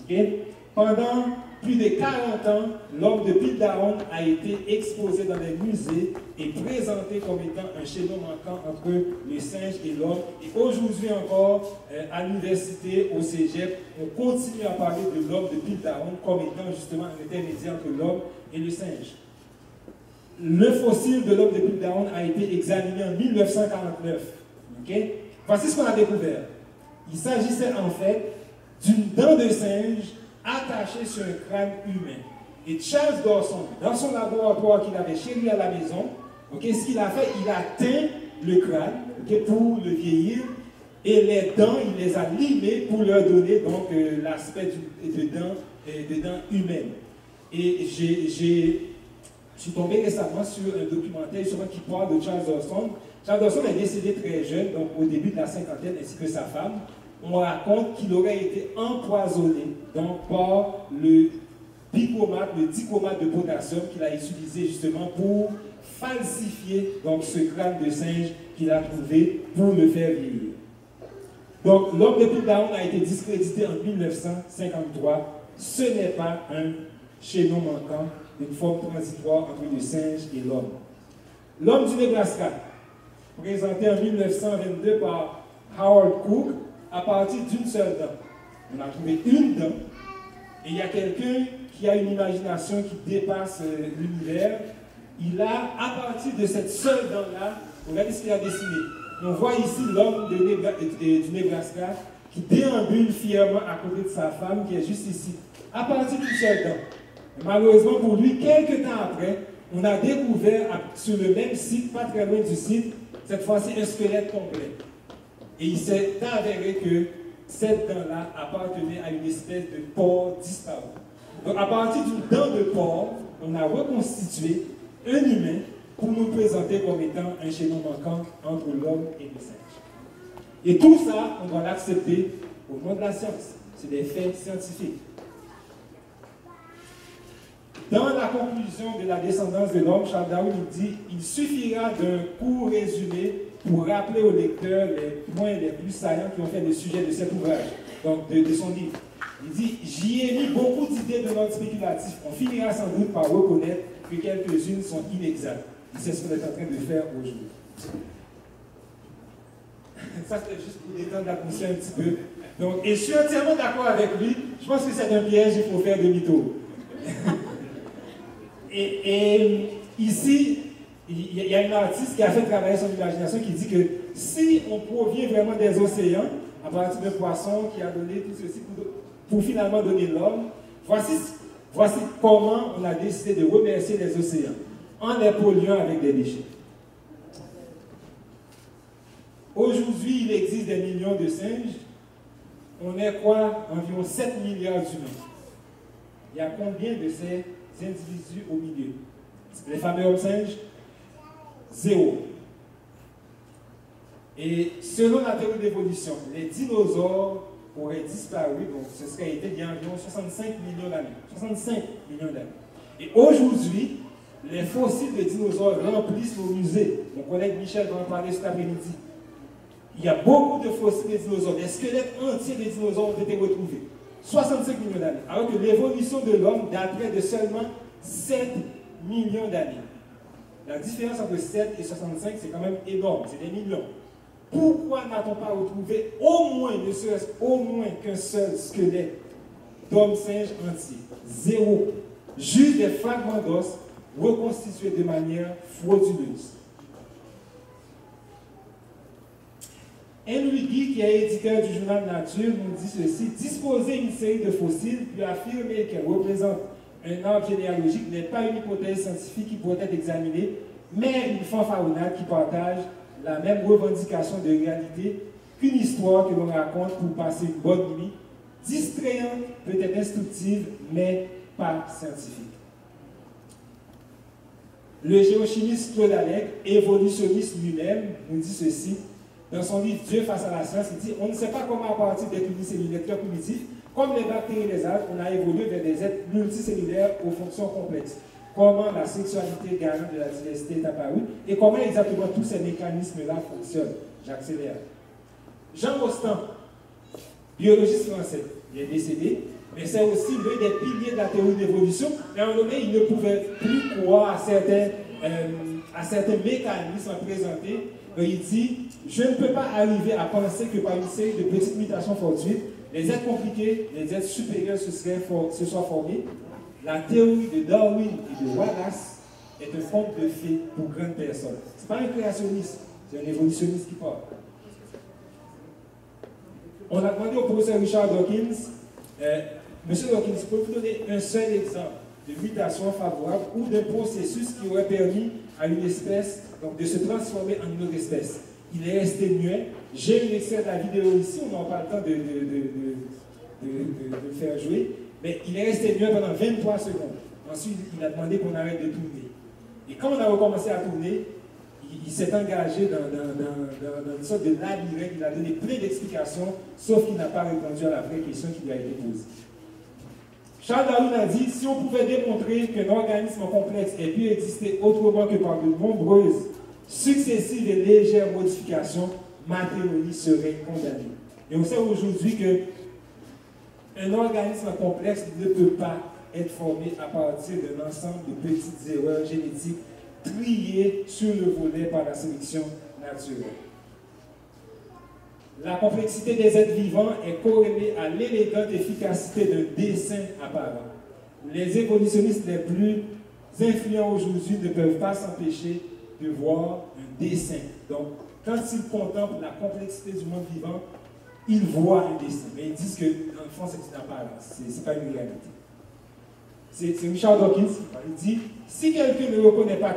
okay? Pendant plus de 40 ans, l'homme de Piltdown a été exposé dans les musées et présenté comme étant un chaînon manquant entre le singe et l'homme. Et aujourd'hui encore, à l'université, au cégep, on continue à parler de l'homme de Piltdown comme étant justement un intermédiaire entre l'homme et le singe. Le fossile de l'homme de Piltdown a été examiné en 1949. Okay? Voici ce qu'on a découvert. Il s'agissait en fait d'une dent de singe attachée sur un crâne humain. Et Charles Dawson, dans son laboratoire qu'il avait chez lui à la maison, okay, ce qu'il a fait, il a teint le crâne okay, pour le vieillir, et les dents, il les a limées pour leur donner donc l'aspect de dents humaines. Et je suis tombé récemment sur un documentaire justement qui parle de Charles Dawson. Charles Dawson est décédé très jeune, donc au début de la cinquantaine, ainsi que sa femme. On raconte qu'il aurait été empoisonné donc, par le bichromate, le dichromate de potassium qu'il a utilisé justement pour falsifier donc, ce crâne de singe qu'il a trouvé pour le faire vieillir. Donc l'homme de Piltdown a été discrédité en 1953. Ce n'est pas un chaînon manquant, une forme transitoire entre le singe et l'homme. L'homme du Nebraska, présenté en 1922 par Howard Cook, à partir d'une seule dent. On a trouvé une dent, et il y a quelqu'un qui a une imagination qui dépasse l'univers. Il a, à partir de cette seule dent-là, regardez ce qu'il a dessiné. On voit ici l'homme du Nebraska qui déambule fièrement à côté de sa femme qui est juste ici, à partir d'une seule dent. Malheureusement pour lui, quelques temps après, on a découvert sur le même site, pas très loin du site, cette fois-ci un squelette complet. Et il s'est avéré que cette dent-là appartenait à une espèce de porc disparu. Donc à partir d'une dent de porc, on a reconstitué un humain pour nous présenter comme étant un chaînon manquant entre l'homme et le singe. Et tout ça, on doit l'accepter au nom de la science. C'est des faits scientifiques. Dans la conclusion de la descendance de l'homme, Charles Darwin nous dit « Il suffira d'un court résumé pour rappeler au lecteur les points les plus saillants qui ont fait le sujet de cet ouvrage, donc de son livre. » Il dit « J'y ai mis beaucoup d'idées de l'ordre spéculatif. On finira sans doute par reconnaître que quelques-unes sont inexactes. » C'est ce qu'on est en train de faire aujourd'hui. Ça, c'était juste pour détendre la poussière un petit peu. Donc, et je suis entièrement d'accord avec lui. Je pense que c'est un piège, il faut faire demi-tour. et ici, il y a une artiste qui a fait travailler son imagination qui dit que si on provient vraiment des océans, à partir d'un poisson qui a donné tout ceci pour finalement donner l'homme, voici comment on a décidé de remercier les océans, en les polluant avec des déchets. Aujourd'hui, il existe des millions de singes. On est quoi? Environ 7 milliards d'humains. Il y a combien de ces individus au milieu? Les fameux hommes singes? 0. Et selon la théorie d'évolution, les dinosaures auraient disparu, donc ce serait été il y a environ 65 millions d'années. 65 millions d'années. Et aujourd'hui, les fossiles de dinosaures remplissent nos musées. Mon collègue Michel va en parler cet après-midi. Il y a beaucoup de fossiles de dinosaures. Des squelettes entiers de dinosaures ont été retrouvés. 65 millions d'années. Alors que l'évolution de l'homme daterait de seulement 7 millions d'années. La différence entre 7 et 65, c'est quand même énorme. C'est des millions. Pourquoi n'a-t-on pas retrouvé au moins, ne serait-ce au moins qu'un seul squelette d'homme-singe entier? 0. Juste des fragments d'os reconstitués de manière frauduleuse. Henry Guy, qui est éditeur du journal Nature, nous dit ceci: disposer une série de fossiles, puis affirmer qu'elle représente un arbre généalogique n'est pas une hypothèse scientifique qui pourrait être examinée, mais une fanfaronnade qui partage la même revendication de réalité qu'une histoire que l'on raconte pour passer une bonne nuit, distrayante, peut-être instructive, mais pas scientifique. Le géochimiste Claude Allègre, évolutionniste lui-même, nous dit ceci. Dans son livre Dieu face à la science, il dit « On ne sait pas comment, à partir d'êtres unicellulaires très primitifs, comme les bactéries et les algues, on a évolué vers des êtres multicellulaires aux fonctions complexes. Comment la sexualité garante de la diversité est apparue et comment exactement tous ces mécanismes-là fonctionnent. » J'accélère. Jean Rostand, biologiste français, il est décédé, mais c'est aussi l'un des piliers de la théorie d'évolution. Mais à un moment donné, il ne pouvait plus croire à certains mécanismes présentés. Il dit « Je ne peux pas arriver à penser que par une série de petites mutations fortuites, les êtres compliqués, les êtres supérieurs se soient formés. La théorie de Darwin et de Wallace est un conte de fées pour grandes personnes. » Ce n'est pas un créationniste, c'est un évolutionniste qui parle. On a demandé au professeur Richard Dawkins, Monsieur Dawkins, pouvez-vous donner un seul exemple de mutation favorable ou d'un processus qui aurait permis à une espèce donc, de se transformer en une autre espèce? Il est resté muet. J'ai une extrait de la vidéo ici, on n'a pas le temps de le faire jouer, mais il est resté muet pendant 23 secondes. Ensuite, il a demandé qu'on arrête de tourner. Et quand on a recommencé à tourner, il s'est engagé dans une sorte de labyrinthe. Il a donné plein d'explications, sauf qu'il n'a pas répondu à la vraie question qui lui a été posée. Charles Darwin a dit, si on pouvait démontrer qu'un organisme complexe ait pu exister autrement que par de nombreuses, successives et légères modifications, ma théorie serait condamnée. Et on sait aujourd'hui qu'un organisme complexe ne peut pas être formé à partir d'un ensemble de petites erreurs génétiques triées sur le volet par la sélection naturelle. La complexité des êtres vivants est corrélée à l'élégante efficacité d'un dessin apparent. Les évolutionnistes les plus influents aujourd'hui ne peuvent pas s'empêcher de voir un dessin. Donc, quand ils contemplent la complexité du monde vivant, ils voient un dessin. Mais ils disent que, dans le fond, c'est une apparence, ce n'est pas une réalité. C'est Richard Dawkins qui parle. Il dit, si quelqu'un ne reconnaît pas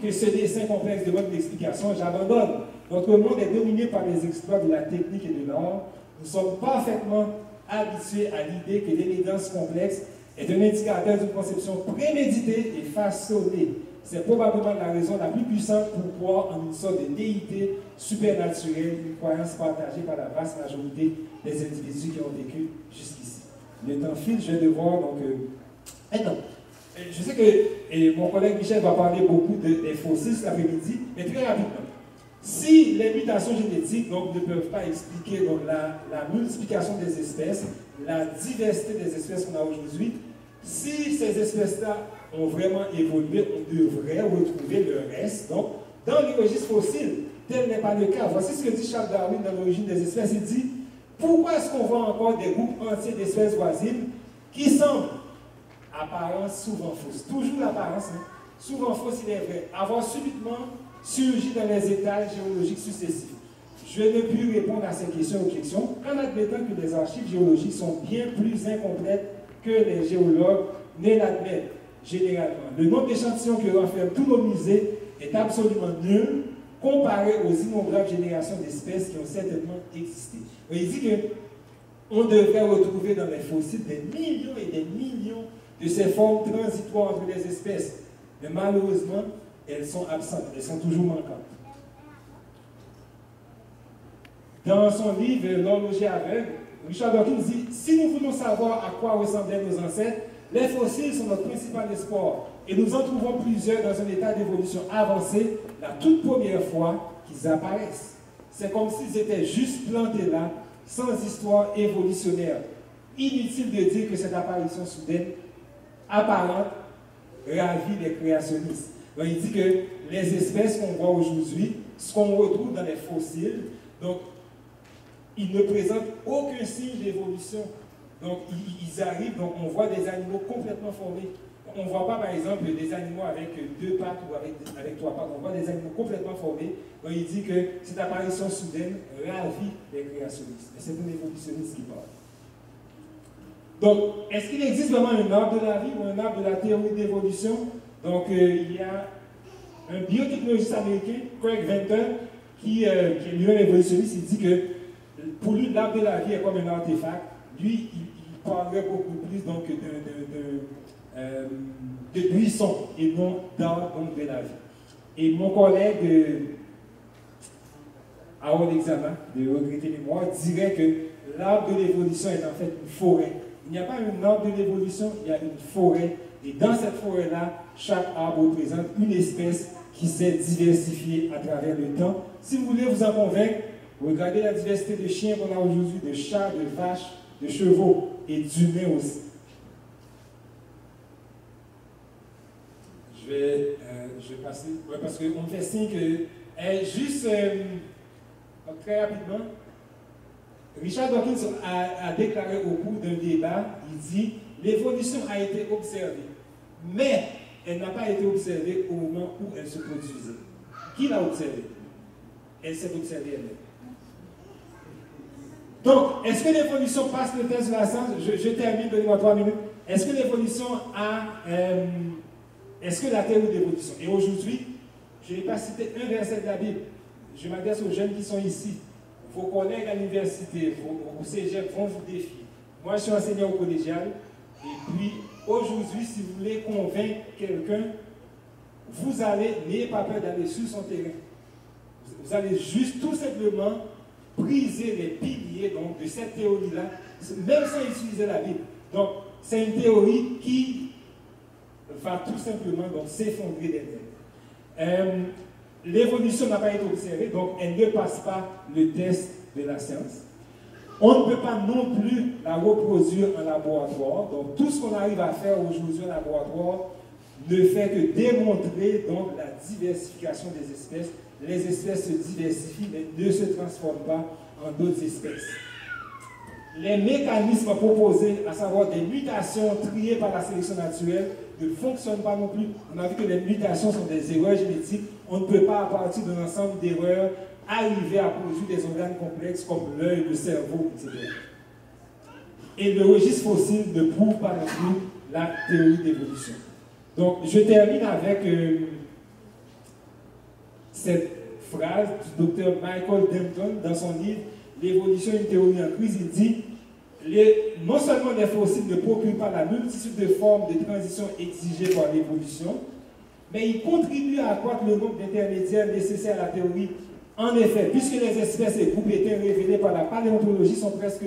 que ce dessin complexe demande une explication, j'abandonne. Notre monde est dominé par les exploits de la technique et de l'art. Nous sommes parfaitement habitués à l'idée que l'élégance complexe est un indicateur d'une conception préméditée et façonnée. C'est probablement la raison la plus puissante pour croire en une sorte de déité supernaturelle, une croyance partagée par la vaste majorité des individus qui ont vécu jusqu'ici. Le temps file, je vais devoir donc... Je sais que mon collègue Michel va parler beaucoup des fossiles cet après-midi, mais très rapidement. Si les mutations génétiques donc, ne peuvent pas expliquer donc, la multiplication des espèces, la diversité des espèces qu'on a aujourd'hui, si ces espèces-là ont vraiment évolué, on devrait retrouver le reste. Donc, dans les registres fossiles, tel n'est pas le cas. Voici ce que dit Charles Darwin dans l'origine des espèces. Il dit, pourquoi est-ce qu'on voit encore des groupes entiers d'espèces voisines qui semblent, apparence souvent fausse, toujours l'apparence, hein, souvent fausse, il est vrai, avoir subitement surgi dans les étages géologiques successifs. Je ne puis répondre à ces questions-objections en admettant que les archives géologiques sont bien plus incomplètes que les géologues ne l'admettent généralement. Le nombre d'échantillons que renferment tous nos musées est absolument nul comparé aux innombrables générations d'espèces qui ont certainement existé. Il dit qu'on devrait retrouver dans les fossiles des millions et des millions de ces formes transitoires entre les espèces. Mais malheureusement, elles sont absentes, elles sont toujours manquantes. Dans son livre « L'horloger aveugle », Richard Dawkins dit « Si nous voulons savoir à quoi ressemblaient nos ancêtres, les fossiles sont notre principal espoir, et nous en trouvons plusieurs dans un état d'évolution avancé la toute première fois qu'ils apparaissent. C'est comme s'ils étaient juste plantés là, sans histoire évolutionnaire. Inutile de dire que cette apparition soudaine, apparente, ravit les créationnistes. » Donc, il dit que les espèces qu'on voit aujourd'hui, ce qu'on retrouve dans les fossiles, donc, ils ne présentent aucun signe d'évolution. Donc, ils arrivent, donc on voit des animaux complètement formés. On ne voit pas, par exemple, des animaux avec deux pattes ou avec trois pattes. On voit des animaux complètement formés. Donc, il dit que cette apparition soudaine ravit les créationnistes. Et c'est un évolutionniste qui parle. Donc, est-ce qu'il existe vraiment un arbre de la vie ou un arbre de la théorie d'évolution? Donc, il y a un biotechnologiste américain, Craig Venter, qui est lui-même évolutionniste. Il dit que pour lui, l'arbre de la vie est comme un artefact. Lui, il parlerait beaucoup plus donc, de buisson et non d'arbre de la vie. Et mon collègue Harold Examen, de Regretter Mémoire, dirait que l'arbre de l'évolution est en fait une forêt. Il n'y a pas un arbre de l'évolution, il y a une forêt. Et dans cette forêt-là, chaque arbre représente une espèce qui s'est diversifiée à travers le temps. Si vous voulez vous en convaincre, regardez la diversité de chiens qu'on a aujourd'hui, de chats, de vaches, de chevaux et d'humains aussi. Je vais passer, parce qu'on me fait signe que, juste très rapidement, Richard Dawkins a déclaré au cours d'un débat, il dit, l'évolution a été observée, mais elle n'a pas été observée au moment où elle se produisait. Qui l'a observée? Elle s'est observée elle-même. Donc, est-ce que l'évolution passe le test de la science? Je termine, donnez-moi 3 minutes. Est-ce que l'évolution a... est-ce que la théorie d'évolution? Et aujourd'hui, je n'ai pas cité un verset de la Bible. Je m'adresse aux jeunes qui sont ici. Vos collègues à l'université, au cégep vont vous défier. Moi, je suis enseignant au collégial, et puis aujourd'hui, si vous voulez convaincre quelqu'un, vous allez, n'ayez pas peur d'aller sur son terrain. Vous allez juste tout simplement briser les piliers donc, de cette théorie-là, même sans utiliser la Bible. Donc, c'est une théorie qui va tout simplement s'effondrer des têtes. L'évolution n'a pas été observée, donc elle ne passe pas le test de la science. On ne peut pas non plus la reproduire en laboratoire. Donc, tout ce qu'on arrive à faire aujourd'hui en laboratoire ne fait que démontrer donc, la diversification des espèces. Les espèces se diversifient, mais ne se transforment pas en d'autres espèces. Les mécanismes proposés, à savoir des mutations triées par la sélection naturelle, ne fonctionnent pas non plus. On a vu que les mutations sont des erreurs génétiques. On ne peut pas, à partir d'un ensemble d'erreurs, arriver à produire des organes complexes comme l'œil, le cerveau, etc. Et le registre fossile ne prouve pas non plus la théorie d'évolution. Donc, je termine avec cette phrase du docteur Michael Denton dans son livre L'évolution, une théorie en crise. Il dit non seulement les fossiles ne procurent pas la multitude de formes de transition exigées par l'évolution, mais ils contribuent à accroître le nombre d'intermédiaires nécessaires à la théorie. En effet, puisque les espèces et groupes étaient révélés par la paléontologie sont presque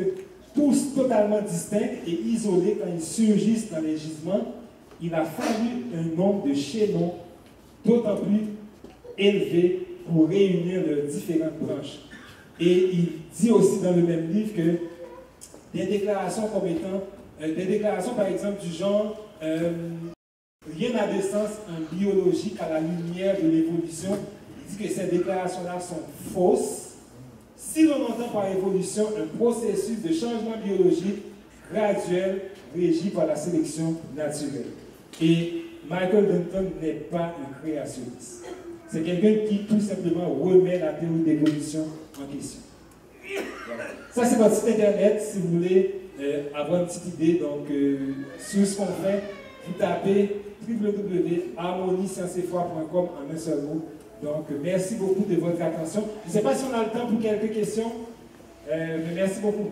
tous totalement distincts et isolés quand ils surgissent dans les gisements, il a fallu un nombre de chaînons d'autant plus élevé pour réunir leurs différentes branches. Et il dit aussi dans le même livre que des déclarations comme étant, des déclarations par exemple du genre rien n'a de sens en biologie qu'à la lumière de l'évolution. Il dit que ces déclarations-là sont fausses. Si l'on entend par évolution un processus de changement biologique graduel régi par la sélection naturelle. Et Michael Denton n'est pas un créationniste. C'est quelqu'un qui tout simplement remet la théorie d'évolution en question. Voilà. Ça, c'est votre site internet si vous voulez avoir une petite idée. Donc, sur ce qu'on fait, vous tapez www.harmoniesciencesetfoi.com en un seul mot. Donc, merci beaucoup de votre attention. Je ne sais pas si on a le temps pour quelques questions, mais merci beaucoup.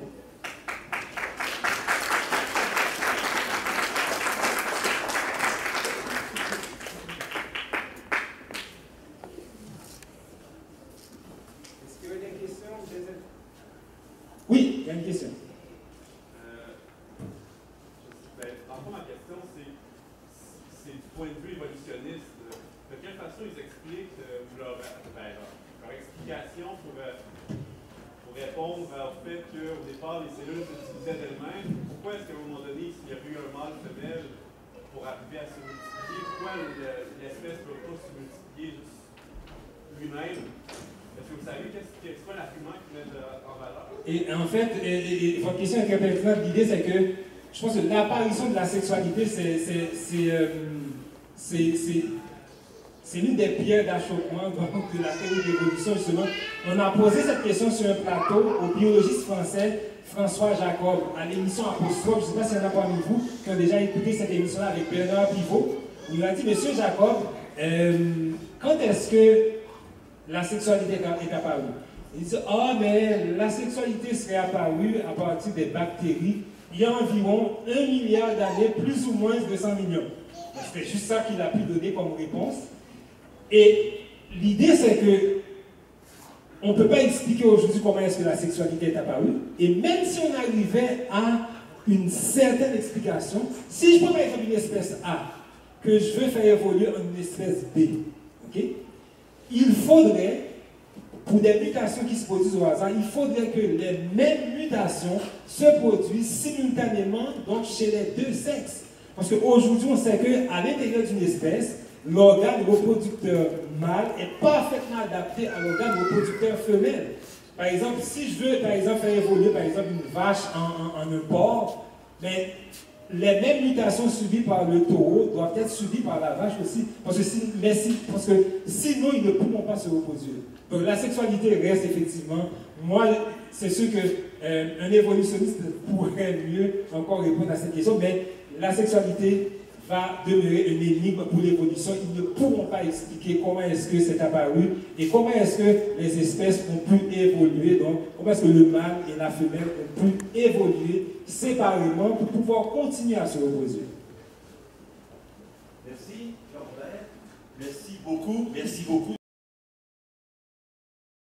Oui, il y a une question. En fait, ma question, c'est du point de vue évolutionniste. De quelle façon ils expliquent leur explication pour répondre au fait qu'au départ, les cellules s'utilisaient d'elles-mêmes? Pourquoi est-ce qu'à un moment donné, s'il y a eu un mâle femelle pour arriver à se multiplier, pourquoi l'espèce ne peut pas se multiplier lui-même? Est-ce que vous savez qu'est-ce quoi l'argument qui met en valeur? Et en fait, votre question est très pertinente. L'idée, c'est que je pense que l'apparition de la sexualité, c'est l'une des pierres d'achoppement de la théorie de l'évolution, justement. On a posé cette question sur un plateau au biologiste français François Jacob à l'émission Apostrophe. Je ne sais pas s'il y en a parmi vous qui ont déjà écouté cette émission-là avec Bernard Pivot. Il a dit, Monsieur Jacob, quand est-ce que la sexualité est apparue? Il dit, mais la sexualité serait apparue à partir des bactéries il y a environ 1 milliard d'années, plus ou moins 200 millions. C'était juste ça qu'il a pu donner comme réponse. Et l'idée, c'est que on ne peut pas expliquer aujourd'hui comment est-ce que la sexualité est apparue. Et même si on arrivait à une certaine explication, si je prends par exemple une espèce A, que je veux faire évoluer en une espèce B, okay, il faudrait, pour des mutations qui se produisent au hasard, il faudrait que les mêmes mutations se produisent simultanément donc chez les deux sexes. Parce qu'aujourd'hui, on sait qu'à l'intérieur d'une espèce, l'organe reproducteur mâle est parfaitement adapté à l'organe reproducteur femelle. Par exemple, si je veux par exemple, faire évoluer par exemple, une vache en un porc, mais les mêmes mutations subies par le taureau doivent être subies par la vache aussi. Parce que sinon, ils ne pourront pas se reproduire. Donc la sexualité reste effectivement, moi, c'est sûr qu'un évolutionniste pourrait mieux encore répondre à cette question, mais la sexualité va demeurer une énigme pour l'évolution. Ils ne pourront pas expliquer comment est-ce que c'est apparu et comment est-ce que les espèces ont pu évoluer, donc comment est-ce que le mâle et la femelle ont pu évoluer séparément pour pouvoir continuer à se reproduire. Merci, Jean-Robert. Merci beaucoup